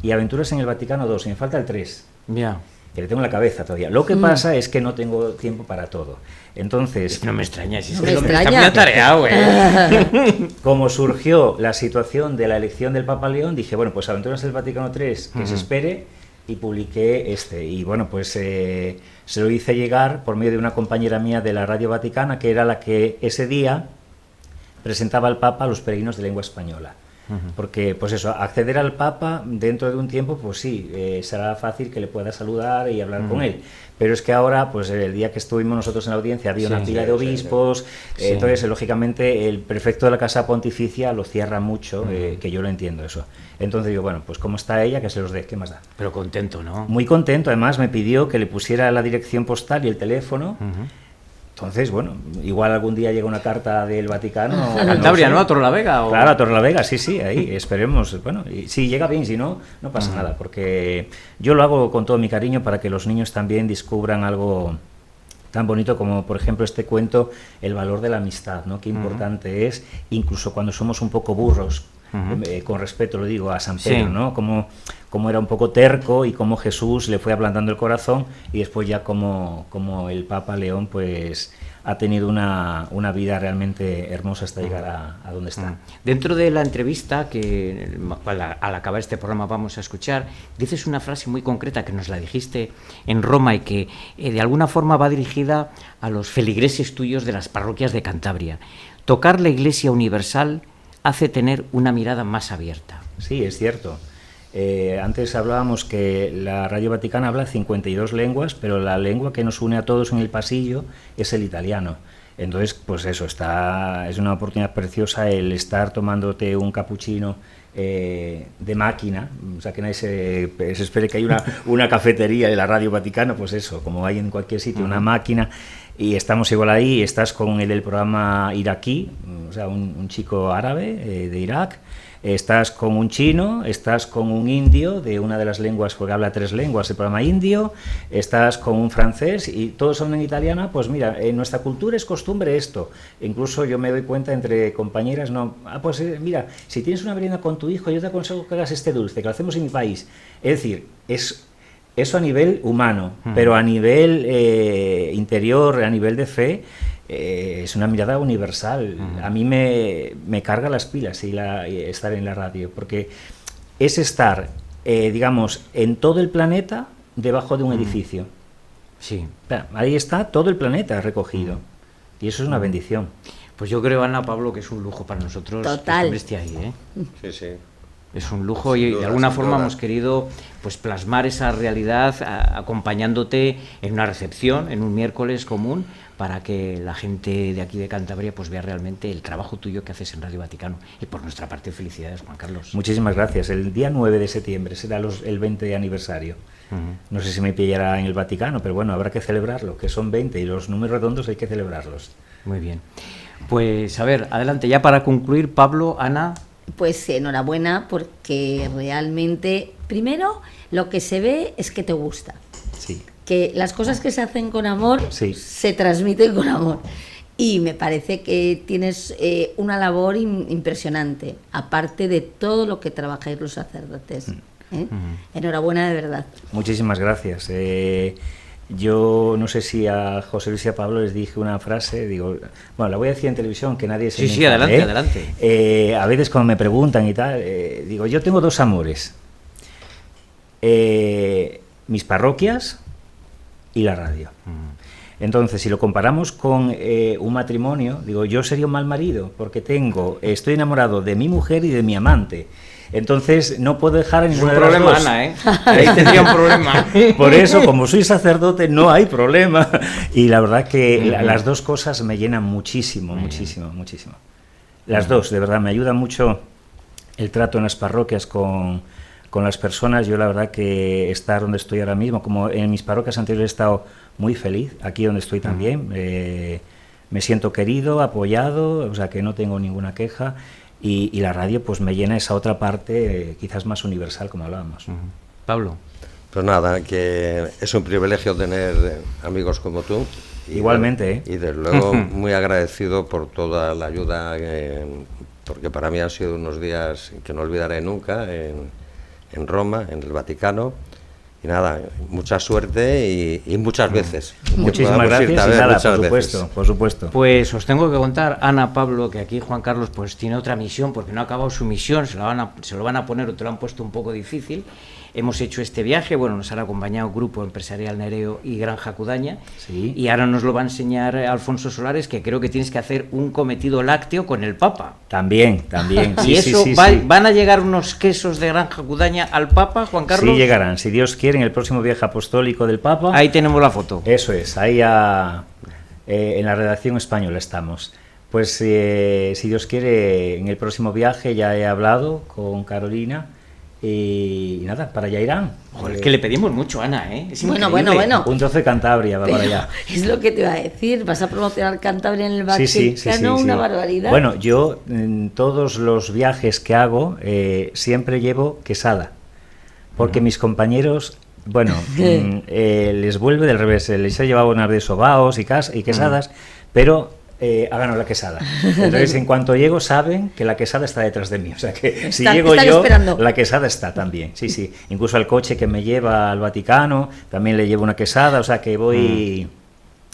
Speaker 4: y Aventuras en el Vaticano 2, y me falta el 3.
Speaker 1: Ya.
Speaker 4: Que le tengo en la cabeza todavía. Lo que pasa es que no tengo tiempo para todo. Entonces...
Speaker 1: No me extraña, si
Speaker 2: no
Speaker 1: es
Speaker 2: me
Speaker 1: que
Speaker 2: extraña.
Speaker 1: está muy atareado,
Speaker 4: Como surgió la situación de la elección del Papa León, dije, bueno, pues Aventuras del Vaticano 3, que se espere, y publiqué este. Y bueno, pues se lo hice llegar por medio de una compañera mía de la Radio Vaticana, que era la que ese día presentaba al Papa a los peregrinos de lengua española. Porque, pues eso, acceder al Papa dentro de un tiempo, pues sí, será fácil que le pueda saludar y hablar con él. Pero es que ahora, pues el día que estuvimos nosotros en la audiencia, había una pila de obispos, entonces, lógicamente, el prefecto de la Casa Pontificia lo cierra mucho, que yo lo entiendo eso. Entonces digo, bueno, pues como está ella, que se los dé, ¿qué más da?
Speaker 1: Pero contento, ¿no?
Speaker 4: Muy contento, además me pidió que le pusiera la dirección postal y el teléfono. Entonces, bueno, igual algún día llega una carta del Vaticano.
Speaker 1: A Cantabria, ¿no? A Torrelavega.
Speaker 4: Claro, a Torrelavega, sí, ahí, esperemos. Bueno, y si llega bien, si no, no pasa nada, porque yo lo hago con todo mi cariño para que los niños también descubran algo tan bonito como, por ejemplo, este cuento, el valor de la amistad, ¿no? Qué importante es, incluso cuando somos un poco burros, con respeto lo digo, a San Pedro, ¿no? Como era un poco terco y cómo Jesús le fue ablandando el corazón, y después ya como el Papa León pues ha tenido una vida realmente hermosa hasta llegar a donde está.
Speaker 1: Dentro de la entrevista que al acabar este programa vamos a escuchar, dices una frase muy concreta que nos la dijiste en Roma y que de alguna forma va dirigida a los feligreses tuyos de las parroquias de Cantabria. Tocar la Iglesia universal hace tener una mirada más abierta.
Speaker 4: Sí, es cierto. Antes hablábamos que la Radio Vaticana habla 52 lenguas, pero la lengua que nos une a todos en el pasillo es el italiano. Entonces, pues eso, es una oportunidad preciosa el estar tomándote un cappuccino de máquina, o sea, que nadie se espere que hay una cafetería de la Radio Vaticana, pues eso, como hay en cualquier sitio, una máquina, y estamos igual ahí, estás con el programa iraquí, o sea, un chico árabe de Irak, estás con un chino, estás con un indio de una de las lenguas, porque habla 3 lenguas, el programa indio, estás con un francés y todos son en italiano. Pues mira, en nuestra cultura es costumbre esto. Incluso yo me doy cuenta entre compañeras, pues mira, si tienes una merienda con tu hijo, yo te aconsejo que hagas este dulce, que lo hacemos en mi país. Es decir, eso a nivel humano, pero a nivel interior, a nivel de fe, es una mirada universal. A mí me carga las pilas estar en la radio, porque es estar, digamos, en todo el planeta debajo de un edificio.
Speaker 1: Sí.
Speaker 4: Ahí está todo el planeta recogido, y eso es una bendición.
Speaker 1: Pues yo creo, Ana, Pablo, que es un lujo para nosotros que este hombre esté ahí, ¿eh?
Speaker 3: Sí, sí.
Speaker 1: Es un lujo y de alguna forma hemos querido pues plasmar esa realidad acompañándote en una recepción, en un miércoles común, para que la gente de aquí de Cantabria pues vea realmente el trabajo tuyo que haces en Radio Vaticano. Y por nuestra parte, felicidades, Juan Carlos.
Speaker 4: Muchísimas gracias. El día 9 de septiembre será el 20 aniversario. No sé si me pillará en el Vaticano, pero bueno, habrá que celebrarlo, que son 20 y los números redondos hay que celebrarlos.
Speaker 1: Muy bien. Pues a ver, adelante, ya para concluir, Pablo, Ana.
Speaker 2: Pues enhorabuena, porque realmente, primero, lo que se ve es que te gusta.
Speaker 4: Sí.
Speaker 2: que las cosas que se hacen con amor
Speaker 4: Sí.
Speaker 2: se transmiten con amor. Y me parece que tienes una labor impresionante, aparte de todo lo que trabajáis los sacerdotes. Enhorabuena, de verdad.
Speaker 4: Muchísimas gracias. Yo no sé si a José Luis y a Pablo les dije una frase, digo, bueno, la voy a decir en televisión, que nadie se me
Speaker 1: Sí,
Speaker 4: enfade,
Speaker 1: adelante.
Speaker 4: A veces cuando me preguntan y tal, digo, yo tengo dos amores. Mis parroquias y la radio. Entonces, si lo comparamos con un matrimonio, digo, yo sería un mal marido, porque estoy enamorado de mi mujer y de mi amante. Entonces, no puedo dejar a ninguna de las
Speaker 1: problema,
Speaker 4: dos.
Speaker 1: Ana, ¿eh? Ahí tendría un problema.
Speaker 4: Por eso, como soy sacerdote, no hay problema. Y la verdad que las dos cosas me llenan muchísimo, muchísimo, muchísimo. Las dos, de verdad, me ayuda mucho el trato en las parroquias con las personas. Yo la verdad que estar donde estoy ahora mismo, como en mis parroquias anteriores he estado muy feliz, aquí donde estoy también, me siento querido, apoyado, o sea que no tengo ninguna queja, y la radio pues me llena esa otra parte quizás más universal, como hablábamos.
Speaker 1: Pablo.
Speaker 3: Pues nada, que es un privilegio tener amigos como tú.
Speaker 4: Igualmente,
Speaker 3: Y desde luego muy agradecido por toda la ayuda, porque para mí han sido unos días que no olvidaré nunca en Roma, en el Vaticano. Y nada, mucha suerte y muchas veces.
Speaker 4: Muchísimas gracias y nada, por supuesto.
Speaker 1: Pues os tengo que contar, Ana, Pablo, que aquí Juan Carlos pues tiene otra misión, porque no ha acabado su misión, se lo van a poner o te lo han puesto un poco difícil. Hemos hecho este viaje, bueno, nos han acompañado Grupo Empresarial Nereo y Granja Cudaña,
Speaker 4: Sí.
Speaker 1: Y ahora nos lo va a enseñar Alfonso Solares, que creo que tienes que hacer un cometido lácteo con el Papa.
Speaker 4: También.
Speaker 1: Y eso, ¿van a llegar unos quesos de Granja Cudaña al Papa, Juan Carlos?
Speaker 4: Sí, llegarán, si Dios quiere, en el próximo viaje apostólico del Papa.
Speaker 1: Ahí tenemos la foto.
Speaker 4: Eso es, ahí en la redacción española estamos. Pues si Dios quiere, en el próximo viaje ya he hablado con Carolina y nada, para allá irán.
Speaker 1: Joder, que le pedimos mucho, Ana, ¿eh? Es
Speaker 2: Bueno.
Speaker 4: Un trozo de Cantabria va para allá.
Speaker 2: Es lo que te iba a decir, vas a promocionar Cantabria en el Vaticano,
Speaker 4: Sí.
Speaker 2: una barbaridad.
Speaker 4: Bueno, yo en todos los viajes que hago siempre llevo quesada, porque mis compañeros, bueno, les vuelve del revés, les he llevado unas de sobaos y quesadas, pero háganos la quesada. Entonces, en cuanto llego, saben que la quesada está detrás de mí. O sea que si llego yo,
Speaker 2: esperando.
Speaker 4: la quesada está también. Sí. Incluso al coche que me lleva al Vaticano, también le llevo una quesada. O sea que voy...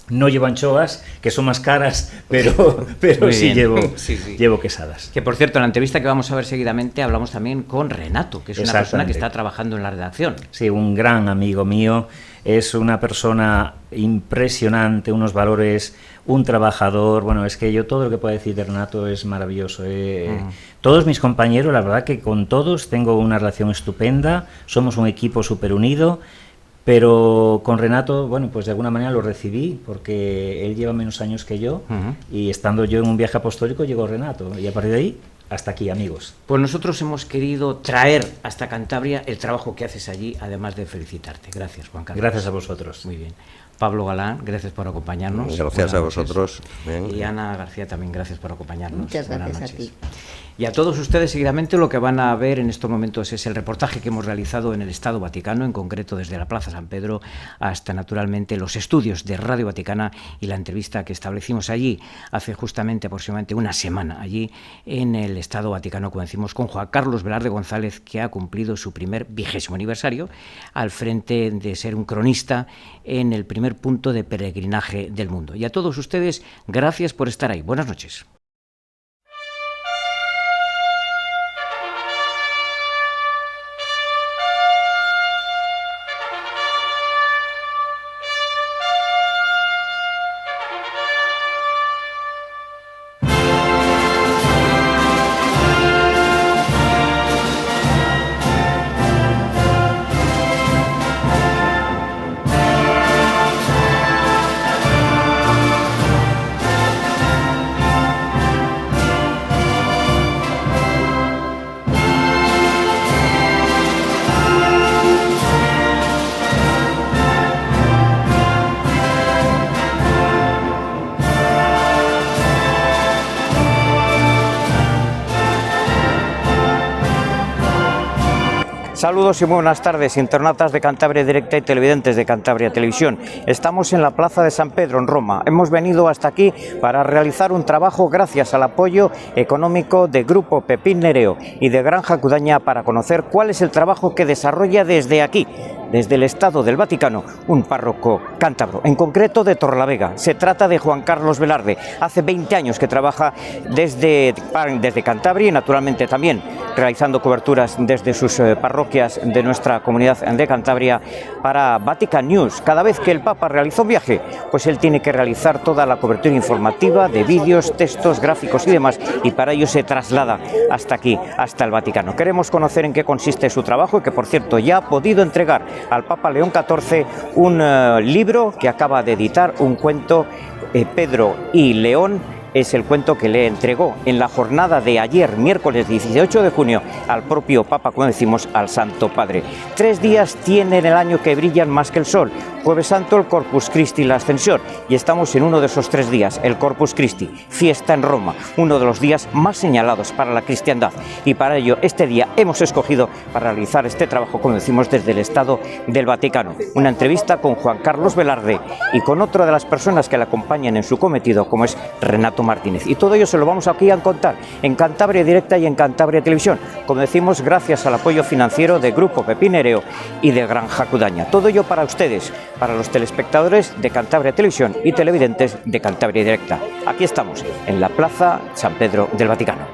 Speaker 4: No llevo anchoas, que son más caras, pero sí llevo quesadas.
Speaker 1: Que por cierto, en la entrevista que vamos a ver seguidamente hablamos también con Renato, que es una persona que está trabajando en la redacción.
Speaker 4: Sí, un gran amigo mío, es una persona impresionante, unos valores, un trabajador. Bueno, es que yo todo lo que puedo decir de Renato es maravilloso. Todos mis compañeros, la verdad que con todos tengo una relación estupenda, somos un equipo súper unido. Pero con Renato, bueno, pues de alguna manera lo recibí, porque él lleva menos años que yo, y estando yo en un viaje apostólico llegó Renato, y a partir de ahí, hasta aquí, amigos.
Speaker 1: Pues nosotros hemos querido traer hasta Cantabria el trabajo que haces allí, además de felicitarte. Gracias, Juan Carlos.
Speaker 4: Gracias a vosotros.
Speaker 1: Muy bien. Pablo Galán, gracias por acompañarnos.
Speaker 3: Gracias a vosotros. Bien.
Speaker 1: Y Ana García también, gracias por acompañarnos.
Speaker 2: Muchas gracias
Speaker 1: Buenas
Speaker 2: a
Speaker 1: noches.
Speaker 2: ti.
Speaker 1: Y a todos ustedes, seguidamente, lo que van a ver en estos momentos es el reportaje que hemos realizado en el Estado Vaticano, en concreto desde la Plaza San Pedro hasta, naturalmente, los estudios de Radio Vaticana y la entrevista que establecimos allí hace justamente aproximadamente una semana, allí en el Estado Vaticano, como decimos, con Juan Carlos Velarde González, que ha cumplido su primer 20º aniversario al frente de ser un cronista en el primer punto de peregrinaje del mundo. Y a todos ustedes, gracias por estar ahí. Buenas noches. Saludos y muy buenas tardes, internautas de Cantabria Directa y televidentes de Cantabria Televisión. Estamos en la Plaza de San Pedro, en Roma. Hemos venido hasta aquí para realizar un trabajo gracias al apoyo económico de Grupo Pepín Nereo y de Granja Cudaña para conocer cuál es el trabajo que desarrolla desde aquí, desde el Estado del Vaticano, un párroco cántabro, en concreto de Torrelavega. Se trata de Juan Carlos Velarde. Hace 20 años que trabaja desde Cantabria y naturalmente también realizando coberturas desde sus parroquias de nuestra comunidad de Cantabria para Vatican News. Cada vez que el Papa realiza un viaje, pues él tiene que realizar toda la cobertura informativa de vídeos, textos, gráficos y demás, y para ello se traslada hasta aquí, hasta el Vaticano. Queremos conocer en qué consiste su trabajo, que por cierto ya ha podido entregar al Papa León XIV un libro que acaba de editar, un cuento, Pedro y León. Es el cuento que le entregó en la jornada de ayer, miércoles 18 de junio, al propio Papa, como decimos, al Santo Padre. 3 días tiene en el año que brillan más que el sol. Jueves Santo, el Corpus Christi, la Ascensión. Y estamos en uno de esos 3 días, el Corpus Christi, fiesta en Roma, uno de los días más señalados para la cristiandad. Y para ello, este día hemos escogido para realizar este trabajo, como decimos, desde el Estado del Vaticano. Una entrevista con Juan Carlos Velarde y con otra de las personas que le acompañan en su cometido, como es Renato Martínez. Y todo ello se lo vamos aquí a contar en Cantabria Directa y en Cantabria Televisión, como decimos, gracias al apoyo financiero de Grupo Pepín Nereo y de Granja Cudaña. Todo ello para ustedes, para los telespectadores de Cantabria Televisión y televidentes de Cantabria Directa. Aquí estamos, en la Plaza San Pedro del Vaticano.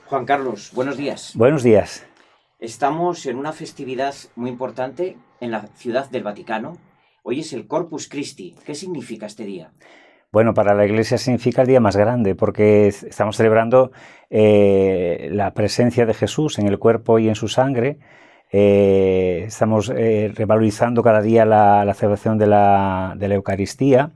Speaker 1: Juan Carlos, buenos días.
Speaker 4: Buenos días.
Speaker 1: Estamos en una festividad muy importante en la ciudad del Vaticano. Hoy es el Corpus Christi. ¿Qué significa este día?
Speaker 4: Bueno, para la Iglesia significa el día más grande, porque estamos celebrando la presencia de Jesús en el cuerpo y en su sangre. Estamos revalorizando cada día la celebración de la Eucaristía.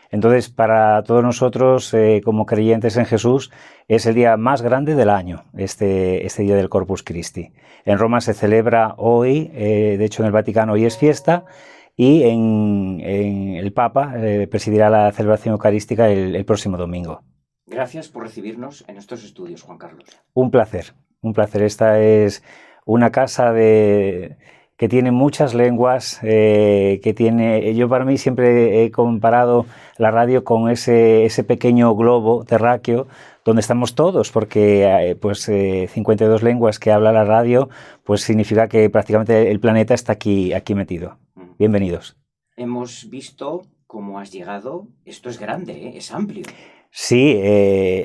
Speaker 4: Entonces, para todos nosotros, como creyentes en Jesús, es el día más grande del año, este día del Corpus Christi. En Roma se celebra hoy, de hecho en el Vaticano hoy es fiesta, y en el Papa presidirá la celebración eucarística el próximo domingo.
Speaker 1: Gracias por recibirnos en estos estudios, Juan Carlos.
Speaker 4: Un placer, un placer. Esta es una casa que tiene muchas lenguas, yo para mí siempre he comparado la radio con ese pequeño globo terráqueo donde estamos todos, porque 52 lenguas que habla la radio, pues significa que prácticamente el planeta está aquí metido. Bienvenidos.
Speaker 1: Hemos visto cómo has llegado. Esto es grande, es amplio.
Speaker 4: Sí,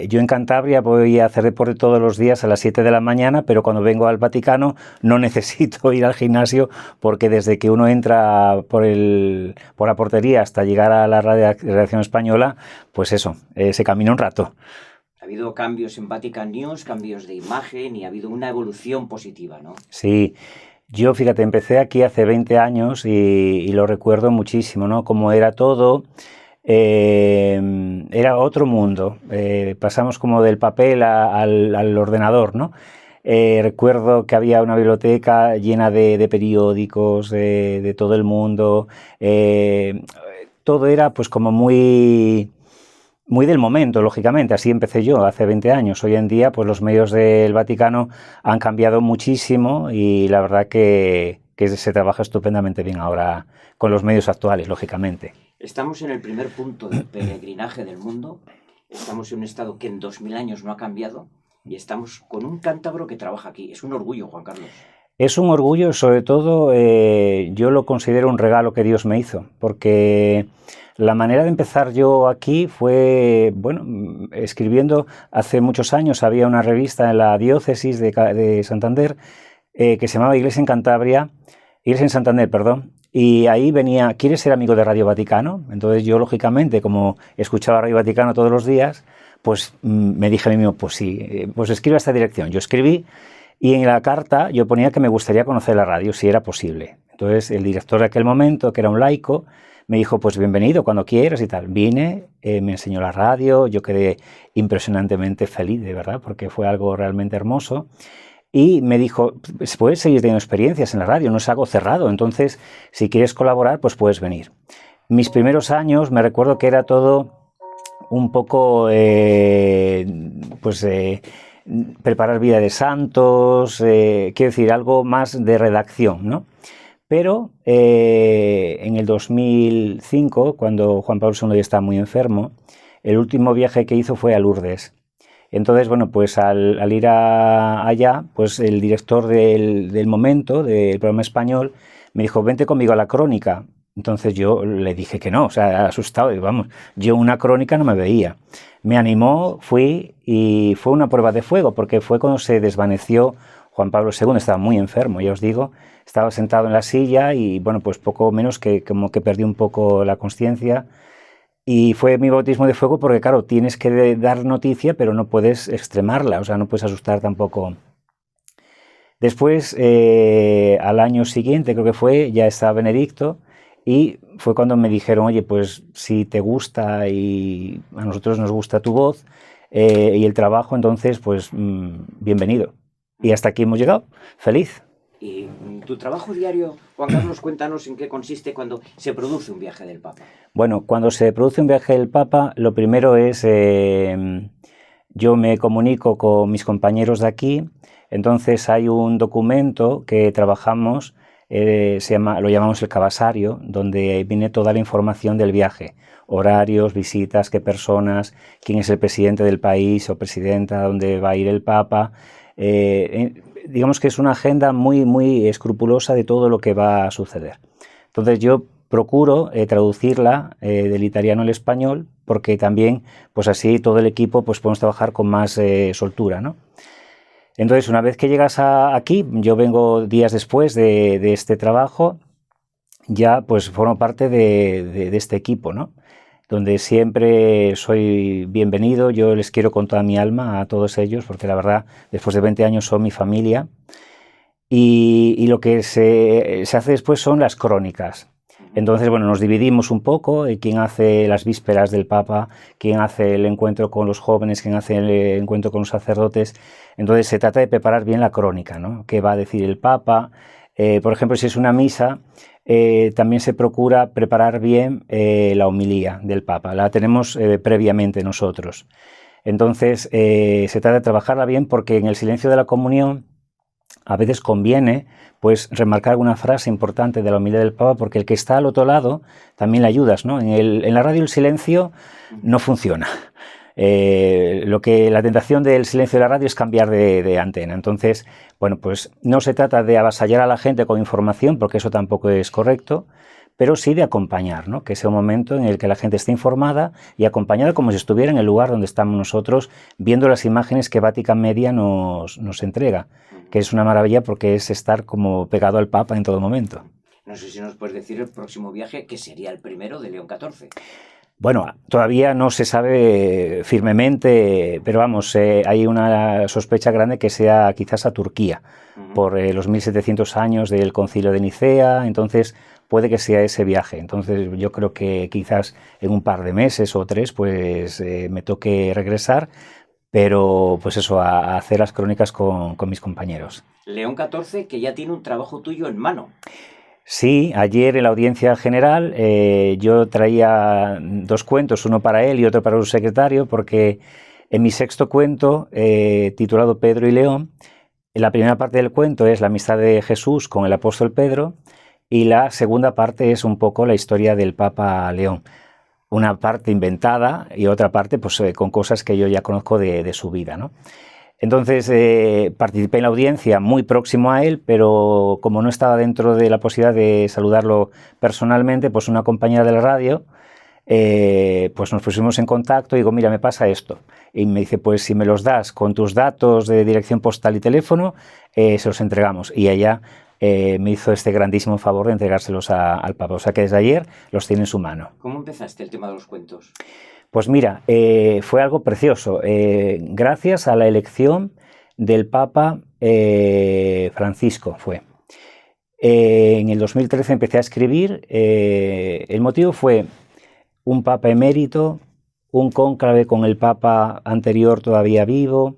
Speaker 4: yo en Cantabria voy a hacer deporte todos los días a las 7 de la mañana, pero cuando vengo al Vaticano no necesito ir al gimnasio porque desde que uno entra por la portería hasta llegar a la redacción española, pues eso, se camina un rato.
Speaker 1: Ha habido cambios en Vatican News, cambios de imagen y ha habido una evolución positiva, ¿no?
Speaker 4: Sí. Yo, fíjate, empecé aquí hace 20 años y lo recuerdo muchísimo, ¿no? Como era todo, era otro mundo. Pasamos como del papel al ordenador, ¿no? Recuerdo que había una biblioteca llena de periódicos de todo el mundo. Todo era pues como muy del momento, lógicamente. Así empecé yo hace 20 años. Hoy en día, pues los medios del Vaticano han cambiado muchísimo y la verdad que se trabaja estupendamente bien ahora con los medios actuales, lógicamente.
Speaker 1: Estamos en el primer punto del peregrinaje del mundo. Estamos en un estado que en 2000 años no ha cambiado y estamos con un cántabro que trabaja aquí. Es un orgullo, Juan Carlos.
Speaker 4: Es un orgullo, sobre todo yo lo considero un regalo que Dios me hizo, porque la manera de empezar yo aquí fue, bueno, escribiendo. Hace muchos años había una revista en la diócesis de Santander que se llamaba Iglesia en Santander, perdón, y ahí venía, ¿quieres ser amigo de Radio Vaticano? Entonces yo, lógicamente, como escuchaba Radio Vaticano todos los días, pues me dije a mí mismo, pues sí, pues escribe a esta dirección. Yo escribí y en la carta yo ponía que me gustaría conocer la radio, si era posible. Entonces el director de aquel momento, que era un laico, me dijo, pues bienvenido cuando quieras y tal. Vine, me enseñó la radio, yo quedé impresionantemente feliz, de verdad, porque fue algo realmente hermoso. Y me dijo, puedes seguir teniendo experiencias en la radio, no es algo cerrado, entonces si quieres colaborar, pues puedes venir. Mis primeros años me recuerdo que era todo un poco, preparar vida de santos, quiero decir, algo más de redacción, ¿no? Pero en el 2005, cuando Juan Pablo II ya estaba muy enfermo, el último viaje que hizo fue a Lourdes. Entonces, bueno, pues al ir allá, pues el director del momento, del programa español, me dijo, vente conmigo a la crónica. Entonces yo le dije que no, o sea, asustado, y vamos, yo una crónica no me veía. Me animó, fui y fue una prueba de fuego, porque fue cuando se desvaneció Juan Pablo II, estaba muy enfermo, ya os digo, estaba sentado en la silla y, bueno, pues poco menos que como que perdí un poco la consciencia. Y fue mi bautismo de fuego porque, claro, tienes que dar noticia, pero no puedes extremarla, o sea, no puedes asustar tampoco. Después, al año siguiente, creo que fue, ya estaba Benedicto, y fue cuando me dijeron, oye, pues si te gusta y a nosotros nos gusta tu voz y el trabajo, entonces, pues bienvenido. Y hasta aquí hemos llegado, feliz.
Speaker 1: Y tu trabajo diario, Juan Carlos, cuéntanos en qué consiste cuando se produce un viaje del Papa.
Speaker 4: Bueno, cuando se produce un viaje del Papa, lo primero es, yo me comunico con mis compañeros de aquí, entonces hay un documento que trabajamos, lo llamamos el cabasario, donde viene toda la información del viaje, horarios, visitas, qué personas, quién es el presidente del país o presidenta, dónde va a ir el Papa. Digamos que es una agenda muy, muy escrupulosa de todo lo que va a suceder. Entonces yo procuro traducirla del italiano al español, porque también, pues así todo el equipo pues podemos trabajar con más soltura, ¿no? Entonces, una vez que llegas aquí, yo vengo días después de este trabajo, ya pues formo parte de este equipo, ¿no? donde siempre soy bienvenido. Yo les quiero con toda mi alma a todos ellos, porque la verdad, después de 20 años son mi familia. Y lo que se hace después son las crónicas. Entonces, bueno, nos dividimos un poco, quién hace las vísperas del Papa, quién hace el encuentro con los jóvenes, quién hace el encuentro con los sacerdotes. Entonces se trata de preparar bien la crónica, ¿no? ¿Qué va a decir el Papa? Por ejemplo, si es una misa, también se procura preparar bien la homilía del Papa. La tenemos previamente nosotros. Entonces, se trata de trabajarla bien, porque en el silencio de la comunión a veces conviene pues remarcar alguna frase importante de la homilía del Papa, porque el que está al otro lado también le ayudas, ¿no? En la radio el silencio no funciona. La tentación del silencio de la radio es cambiar de antena. Entonces, bueno, pues no se trata de avasallar a la gente con información, porque eso tampoco es correcto, pero sí de acompañar, ¿no? Que sea un momento en el que la gente esté informada y acompañada como si estuviera en el lugar donde estamos nosotros, viendo las imágenes que Vatican Media nos entrega, que es una maravilla, porque es estar como pegado al Papa en todo momento.
Speaker 1: No sé si nos puedes decir el próximo viaje, que sería el primero de León XIV.
Speaker 4: Bueno, todavía no se sabe firmemente, pero vamos, hay una sospecha grande que sea quizás a Turquía, por los 1700 años del Concilio de Nicea. Entonces puede que sea ese viaje. Entonces yo creo que quizás en un par de meses o 3 pues me toque regresar, pero pues eso, a hacer las crónicas con mis compañeros.
Speaker 1: León XIV, que ya tiene un trabajo tuyo en mano.
Speaker 4: Sí, ayer en la audiencia general yo traía 2 cuentos, uno para él y otro para su secretario, porque en mi 6º cuento, titulado Pedro y León, la primera parte del cuento es la amistad de Jesús con el apóstol Pedro, y la segunda parte es un poco la historia del Papa León. Una parte inventada y otra parte pues, con cosas que yo ya conozco de su vida, ¿no? Entonces participé en la audiencia muy próximo a él, pero como no estaba dentro de la posibilidad de saludarlo personalmente, pues una compañera de la radio, pues nos pusimos en contacto y digo, mira, me pasa esto. Y me dice, pues si me los das con tus datos de dirección postal y teléfono, se los entregamos. Y ella me hizo este grandísimo favor de entregárselos al Papa. O sea que desde ayer los tiene en su mano.
Speaker 1: ¿Cómo empezaste el tema de los cuentos?
Speaker 4: Pues mira, fue algo precioso. Gracias a la elección del Papa Francisco fue. En el 2013 empecé a escribir. El motivo fue un Papa emérito, un cónclave con el Papa anterior todavía vivo,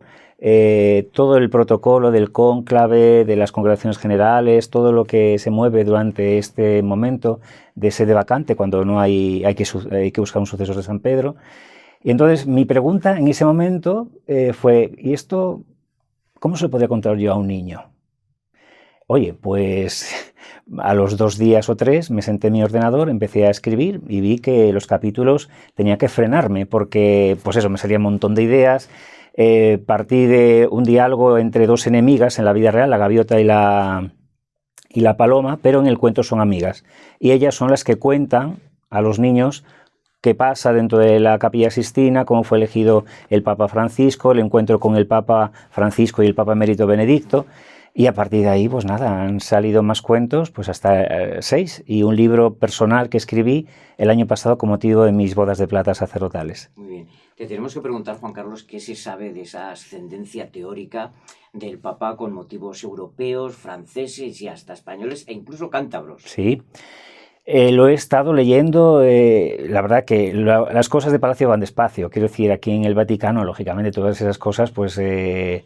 Speaker 4: todo el protocolo del cónclave, de las congregaciones generales, todo lo que se mueve durante este momento de sede vacante, cuando no hay que buscar un sucesor de San Pedro. Y entonces mi pregunta en ese momento fue, ¿y esto cómo se lo podría contar yo a un niño? Oye, pues a los 2 días o 3 me senté en mi ordenador, empecé a escribir y vi que los capítulos tenía que frenarme, porque pues eso, me salía un montón de ideas. Partí de un diálogo entre 2 enemigas en la vida real, la gaviota y la paloma, pero en el cuento son amigas. Y ellas son las que cuentan a los niños qué pasa dentro de la Capilla Sixtina, cómo fue elegido el Papa Francisco, el encuentro con el Papa Francisco y el Papa Emérito Benedicto. Y a partir de ahí, pues nada, han salido más cuentos, pues hasta 6, y un libro personal que escribí el año pasado con motivo de mis bodas de plata sacerdotales.
Speaker 1: Muy bien. Te tenemos que preguntar, Juan Carlos, ¿qué se sabe de esa ascendencia teórica del Papa con motivos europeos, franceses y hasta españoles e incluso cántabros?
Speaker 4: Sí, lo he estado leyendo. La verdad que las cosas de Palacio van despacio. Quiero decir, aquí en el Vaticano, lógicamente, todas esas cosas, pues de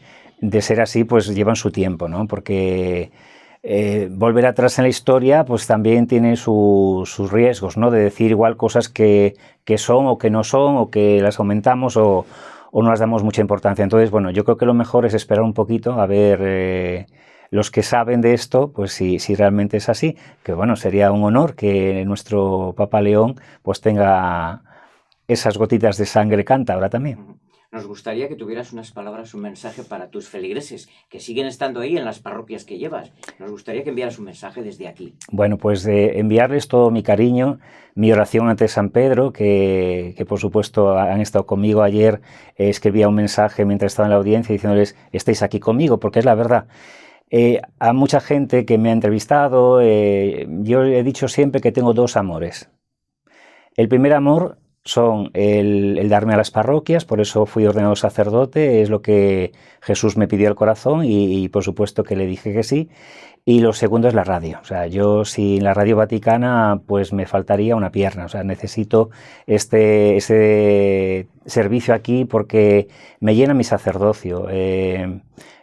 Speaker 4: ser así, pues llevan su tiempo, ¿no? Porque volver atrás en la historia, pues también tiene sus riesgos, ¿no? De decir igual cosas que son o que no son, o que las aumentamos o no las damos mucha importancia. Entonces, bueno, yo creo que lo mejor es esperar un poquito a ver los que saben de esto, pues si realmente es así, que bueno, sería un honor que nuestro Papa León pues tenga esas gotitas de sangre cántabra también.
Speaker 1: Nos gustaría que tuvieras unas palabras, un mensaje para tus feligreses, que siguen estando ahí en las parroquias que llevas. Nos gustaría que enviaras un mensaje desde aquí.
Speaker 4: Bueno, pues enviarles todo mi cariño, mi oración ante San Pedro, que por supuesto han estado conmigo ayer. Escribía un mensaje mientras estaba en la audiencia diciéndoles, estéis aquí conmigo, porque es la verdad. A mucha gente que me ha entrevistado, yo he dicho siempre que tengo 2 amores. El primer amor son el darme a las parroquias, por eso fui ordenado sacerdote, es lo que Jesús me pidió al corazón y por supuesto que le dije que sí. Y lo segundo es la radio. O sea, yo sin la Radio Vaticana pues me faltaría una pierna. O sea, necesito ese servicio aquí porque me llena mi sacerdocio.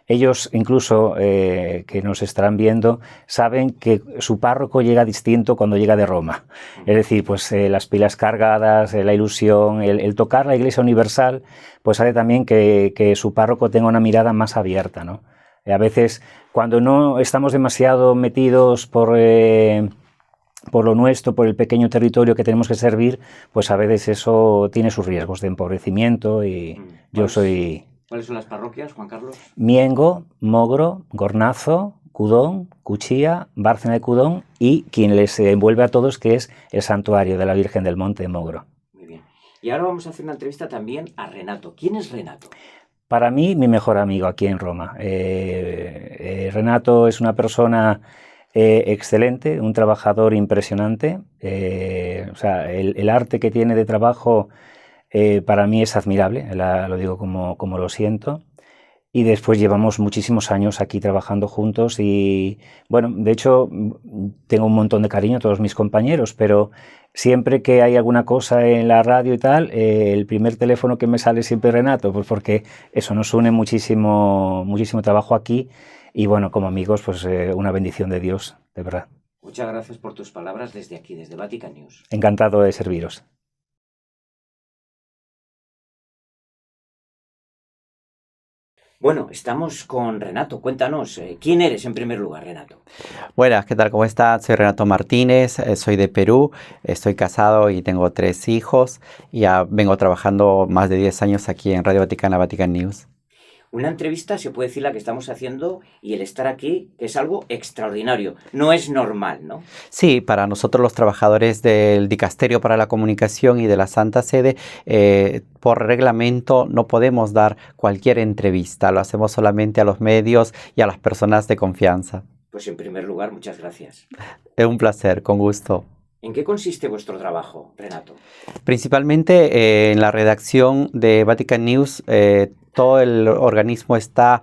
Speaker 4: Ellos incluso, que nos estarán viendo, saben que su párroco llega distinto cuando llega de Roma. Es decir, pues las pilas cargadas, la ilusión, el tocar la Iglesia Universal, pues hace también que su párroco tenga una mirada más abierta, ¿no? A veces, cuando no estamos demasiado metidos por lo nuestro, por el pequeño territorio que tenemos que servir, pues a veces eso tiene sus riesgos de empobrecimiento y yo soy...
Speaker 1: ¿Cuáles son las parroquias, Juan Carlos?
Speaker 4: Miengo, Mogro, Gornazo, Cudón, Cuchilla, Bárcena de Cudón y quien les envuelve a todos, que es el santuario de la Virgen del Monte de Mogro.
Speaker 1: Muy bien. Y ahora vamos a hacer una entrevista también a Renato. ¿Quién es Renato?
Speaker 4: Para mí, mi mejor amigo aquí en Roma. Renato es una persona excelente, un trabajador impresionante. O sea, el arte que tiene de trabajo para mí es admirable, lo digo como lo siento. Y después llevamos muchísimos años aquí trabajando juntos y, bueno, de hecho, tengo un montón de cariño a todos mis compañeros, pero siempre que hay alguna cosa en la radio y tal, el primer teléfono que me sale siempre es Renato, pues porque eso nos une muchísimo trabajo aquí y, bueno, como amigos, pues una bendición de Dios, de verdad.
Speaker 1: Muchas gracias por tus palabras desde aquí, desde Vatican News.
Speaker 4: Encantado de serviros.
Speaker 1: Bueno, estamos con Renato. Cuéntanos, ¿quién eres en primer lugar, Renato?
Speaker 5: Buenas, ¿qué tal? ¿Cómo estás? Soy Renato Martínez, soy de Perú, estoy casado y tengo 3 hijos. Y ya vengo trabajando más de 10 años aquí en Radio Vaticana, Vatican News.
Speaker 1: Una entrevista, se puede decir, la que estamos haciendo y el estar aquí, que es algo extraordinario. No es normal, ¿no?
Speaker 5: Sí, para nosotros los trabajadores del Dicasterio para la Comunicación y de la Santa Sede, por reglamento no podemos dar cualquier entrevista. Lo hacemos solamente a los medios y a las personas de confianza.
Speaker 1: Pues en primer lugar, muchas gracias.
Speaker 5: Es un placer, con gusto.
Speaker 1: ¿En qué consiste vuestro trabajo, Renato?
Speaker 5: Principalmente en la redacción de Vatican News. Todo el organismo está,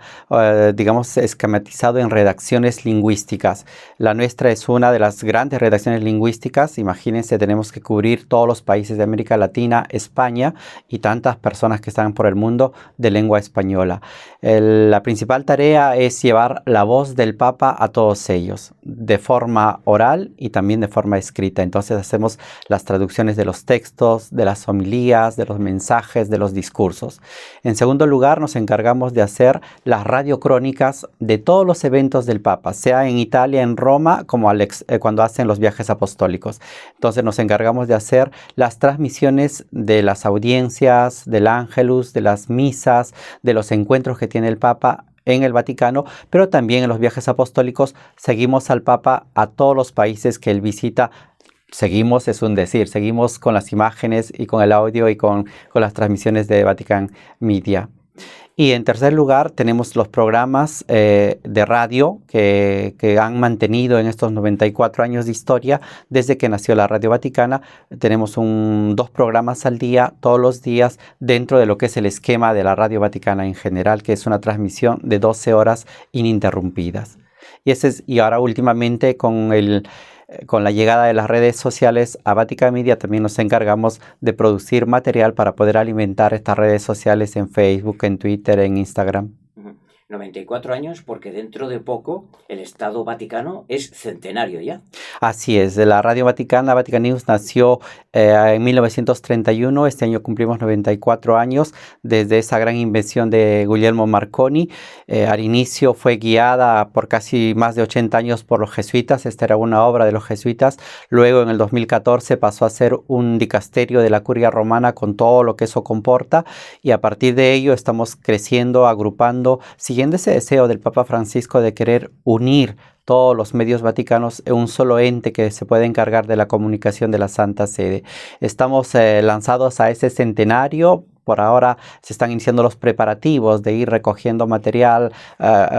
Speaker 5: digamos, esquematizado en redacciones lingüísticas. La nuestra es una de las grandes redacciones lingüísticas. Imagínense, tenemos que cubrir todos los países de América Latina, España y tantas personas que están por el mundo de lengua española. La principal tarea es llevar la voz del Papa a todos ellos, de forma oral y también de forma escrita. Entonces hacemos las traducciones de los textos, de las homilías, de los mensajes, de los discursos. En segundo lugar, nos encargamos de hacer las radiocrónicas de todos los eventos del Papa, sea en Italia, en Roma, como cuando hacen los viajes apostólicos. Entonces nos encargamos de hacer las transmisiones de las audiencias, del Ángelus, de las misas, de los encuentros que tiene el Papa en el Vaticano, pero también en los viajes apostólicos seguimos al Papa a todos los países que él visita. Seguimos, es un decir, seguimos con las imágenes y con el audio y con las transmisiones de Vatican Media. Y en tercer lugar tenemos los programas de radio que han mantenido en estos 94 años de historia desde que nació la Radio Vaticana. Tenemos 2 programas al día, todos los días, dentro de lo que es el esquema de la Radio Vaticana en general, que es una transmisión de 12 horas ininterrumpidas. Y ahora últimamente con la llegada de las redes sociales a Vatican Media también nos encargamos de producir material para poder alimentar estas redes sociales en Facebook, en Twitter, en Instagram.
Speaker 1: 94 años porque dentro de poco el Estado Vaticano es centenario ya.
Speaker 5: Así es, la Radio Vaticana, Vatican News nació en 1931, este año cumplimos 94 años desde esa gran invención de Guglielmo Marconi. Al inicio fue guiada por casi más de 80 años por los jesuitas, esta era una obra de los jesuitas. Luego en el 2014 pasó a ser un dicasterio de la Curia Romana con todo lo que eso comporta y a partir de ello estamos creciendo, agrupando, siguiendo ese deseo del Papa Francisco de querer unir todos los medios vaticanos en un solo ente que se puede encargar de la comunicación de la Santa Sede. Estamos lanzados a ese centenario. Por ahora se están iniciando los preparativos de ir recogiendo material,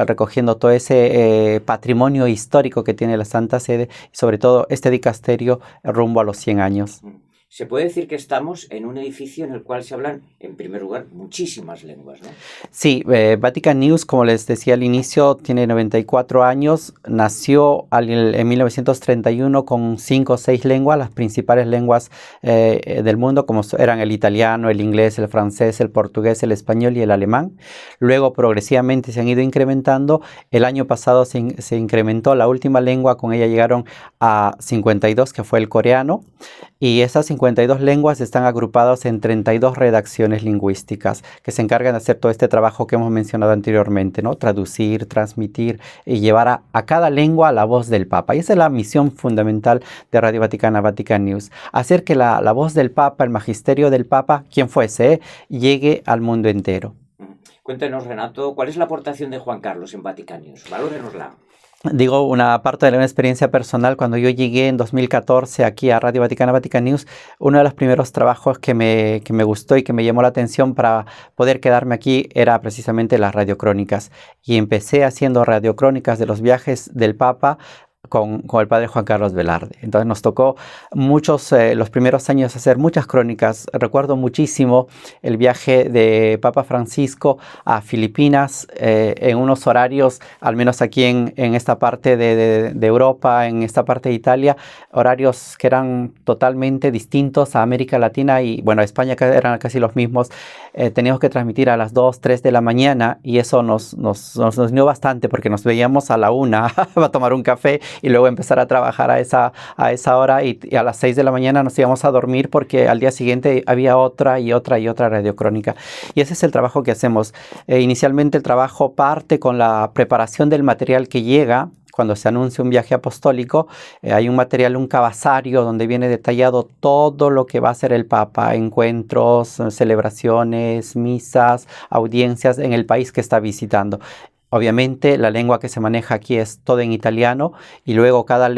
Speaker 5: recogiendo todo ese patrimonio histórico que tiene la Santa Sede y sobre todo este dicasterio rumbo a los 100 años.
Speaker 1: Se puede decir que estamos en un edificio en el cual se hablan, en primer lugar, muchísimas lenguas, ¿no?
Speaker 5: Sí, Vatican News, como les decía al inicio, tiene 94 años, nació en 1931 con 5 o 6 lenguas, las principales lenguas del mundo, como eran el italiano, el inglés, el francés, el portugués, el español y el alemán. Luego progresivamente se han ido incrementando. El año pasado se incrementó la última lengua, con ella llegaron a 52, que fue el coreano. Y esas 52 lenguas están agrupadas en 32 redacciones lingüísticas que se encargan de hacer todo este trabajo que hemos mencionado anteriormente, ¿no? Traducir, transmitir y llevar a cada lengua la voz del Papa. Y esa es la misión fundamental de Radio Vaticana, Vatican News. Hacer que la voz del Papa, el magisterio del Papa, quien fuese, llegue al mundo entero.
Speaker 1: Cuéntenos, Renato, ¿cuál es la aportación de Juan Carlos en Vatican News? Valórenosla.
Speaker 5: Digo, una parte de una experiencia personal. Cuando yo llegué en 2014 aquí a Radio Vaticana, Vatican News, uno de los primeros trabajos que me gustó y que me llamó la atención para poder quedarme aquí era precisamente las radiocrónicas. Y empecé haciendo radiocrónicas de los viajes del Papa con el padre Juan Carlos Velarde. Entonces nos tocó los primeros años hacer muchas crónicas. Recuerdo muchísimo el viaje de Papa Francisco a Filipinas en unos horarios, al menos aquí en esta parte de Europa, en esta parte de Italia, horarios que eran totalmente distintos a América Latina y bueno, a España, que eran casi los mismos. Teníamos que transmitir a las 2, 3 de la mañana y eso nos unió bastante porque nos veíamos a la 1 a tomar un café y luego empezar a trabajar a esa hora y a las 6 de la mañana nos íbamos a dormir porque al día siguiente había otra radiocrónica. Y ese es el trabajo que hacemos. Inicialmente el trabajo parte con la preparación del material que llega. Cuando se anuncia un viaje apostólico, hay un material, un cabazario, donde viene detallado todo lo que va a hacer el Papa, encuentros, celebraciones, misas, audiencias en el país que está visitando. Obviamente la lengua que se maneja aquí es todo en italiano y luego cada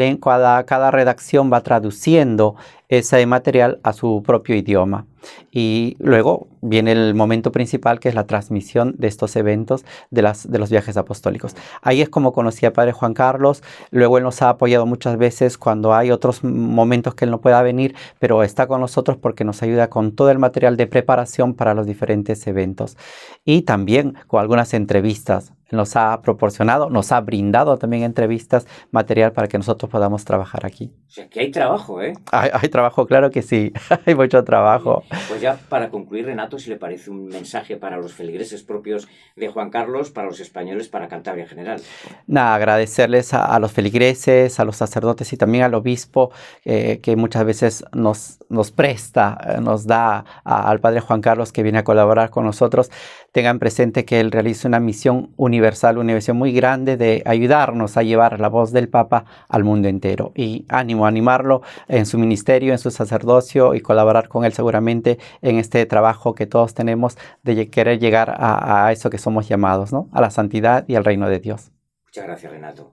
Speaker 5: redacción va traduciendo ese material a su propio idioma. Y luego viene el momento principal, que es la transmisión de estos eventos de los viajes apostólicos. Ahí es como conocí a Padre Juan Carlos. Luego él nos ha apoyado muchas veces cuando hay otros momentos que él no pueda venir, pero está con nosotros porque nos ayuda con todo el material de preparación para los diferentes eventos. Y también con algunas entrevistas. Nos ha proporcionado, nos ha brindado también entrevistas, material para que nosotros podamos trabajar aquí.
Speaker 1: O sea, que hay trabajo, ¿eh?
Speaker 5: Hay trabajo, claro que sí. Hay mucho trabajo.
Speaker 1: Pues ya para concluir, Renato, si le parece un mensaje para los feligreses propios de Juan Carlos, para los españoles, para Cantabria en general.
Speaker 5: Nada, agradecerles a los feligreses, a los sacerdotes y también al obispo que muchas veces nos presta, nos da al Padre Juan Carlos, que viene a colaborar con nosotros. Tengan presente que él realiza una misión universal, una misión muy grande de ayudarnos a llevar la voz del Papa al mundo entero. Y animarlo en su ministerio, en su sacerdocio y colaborar con él seguramente en este trabajo que todos tenemos de querer llegar a eso que somos llamados, ¿no? A la santidad y al reino de Dios.
Speaker 1: Muchas gracias, Renato.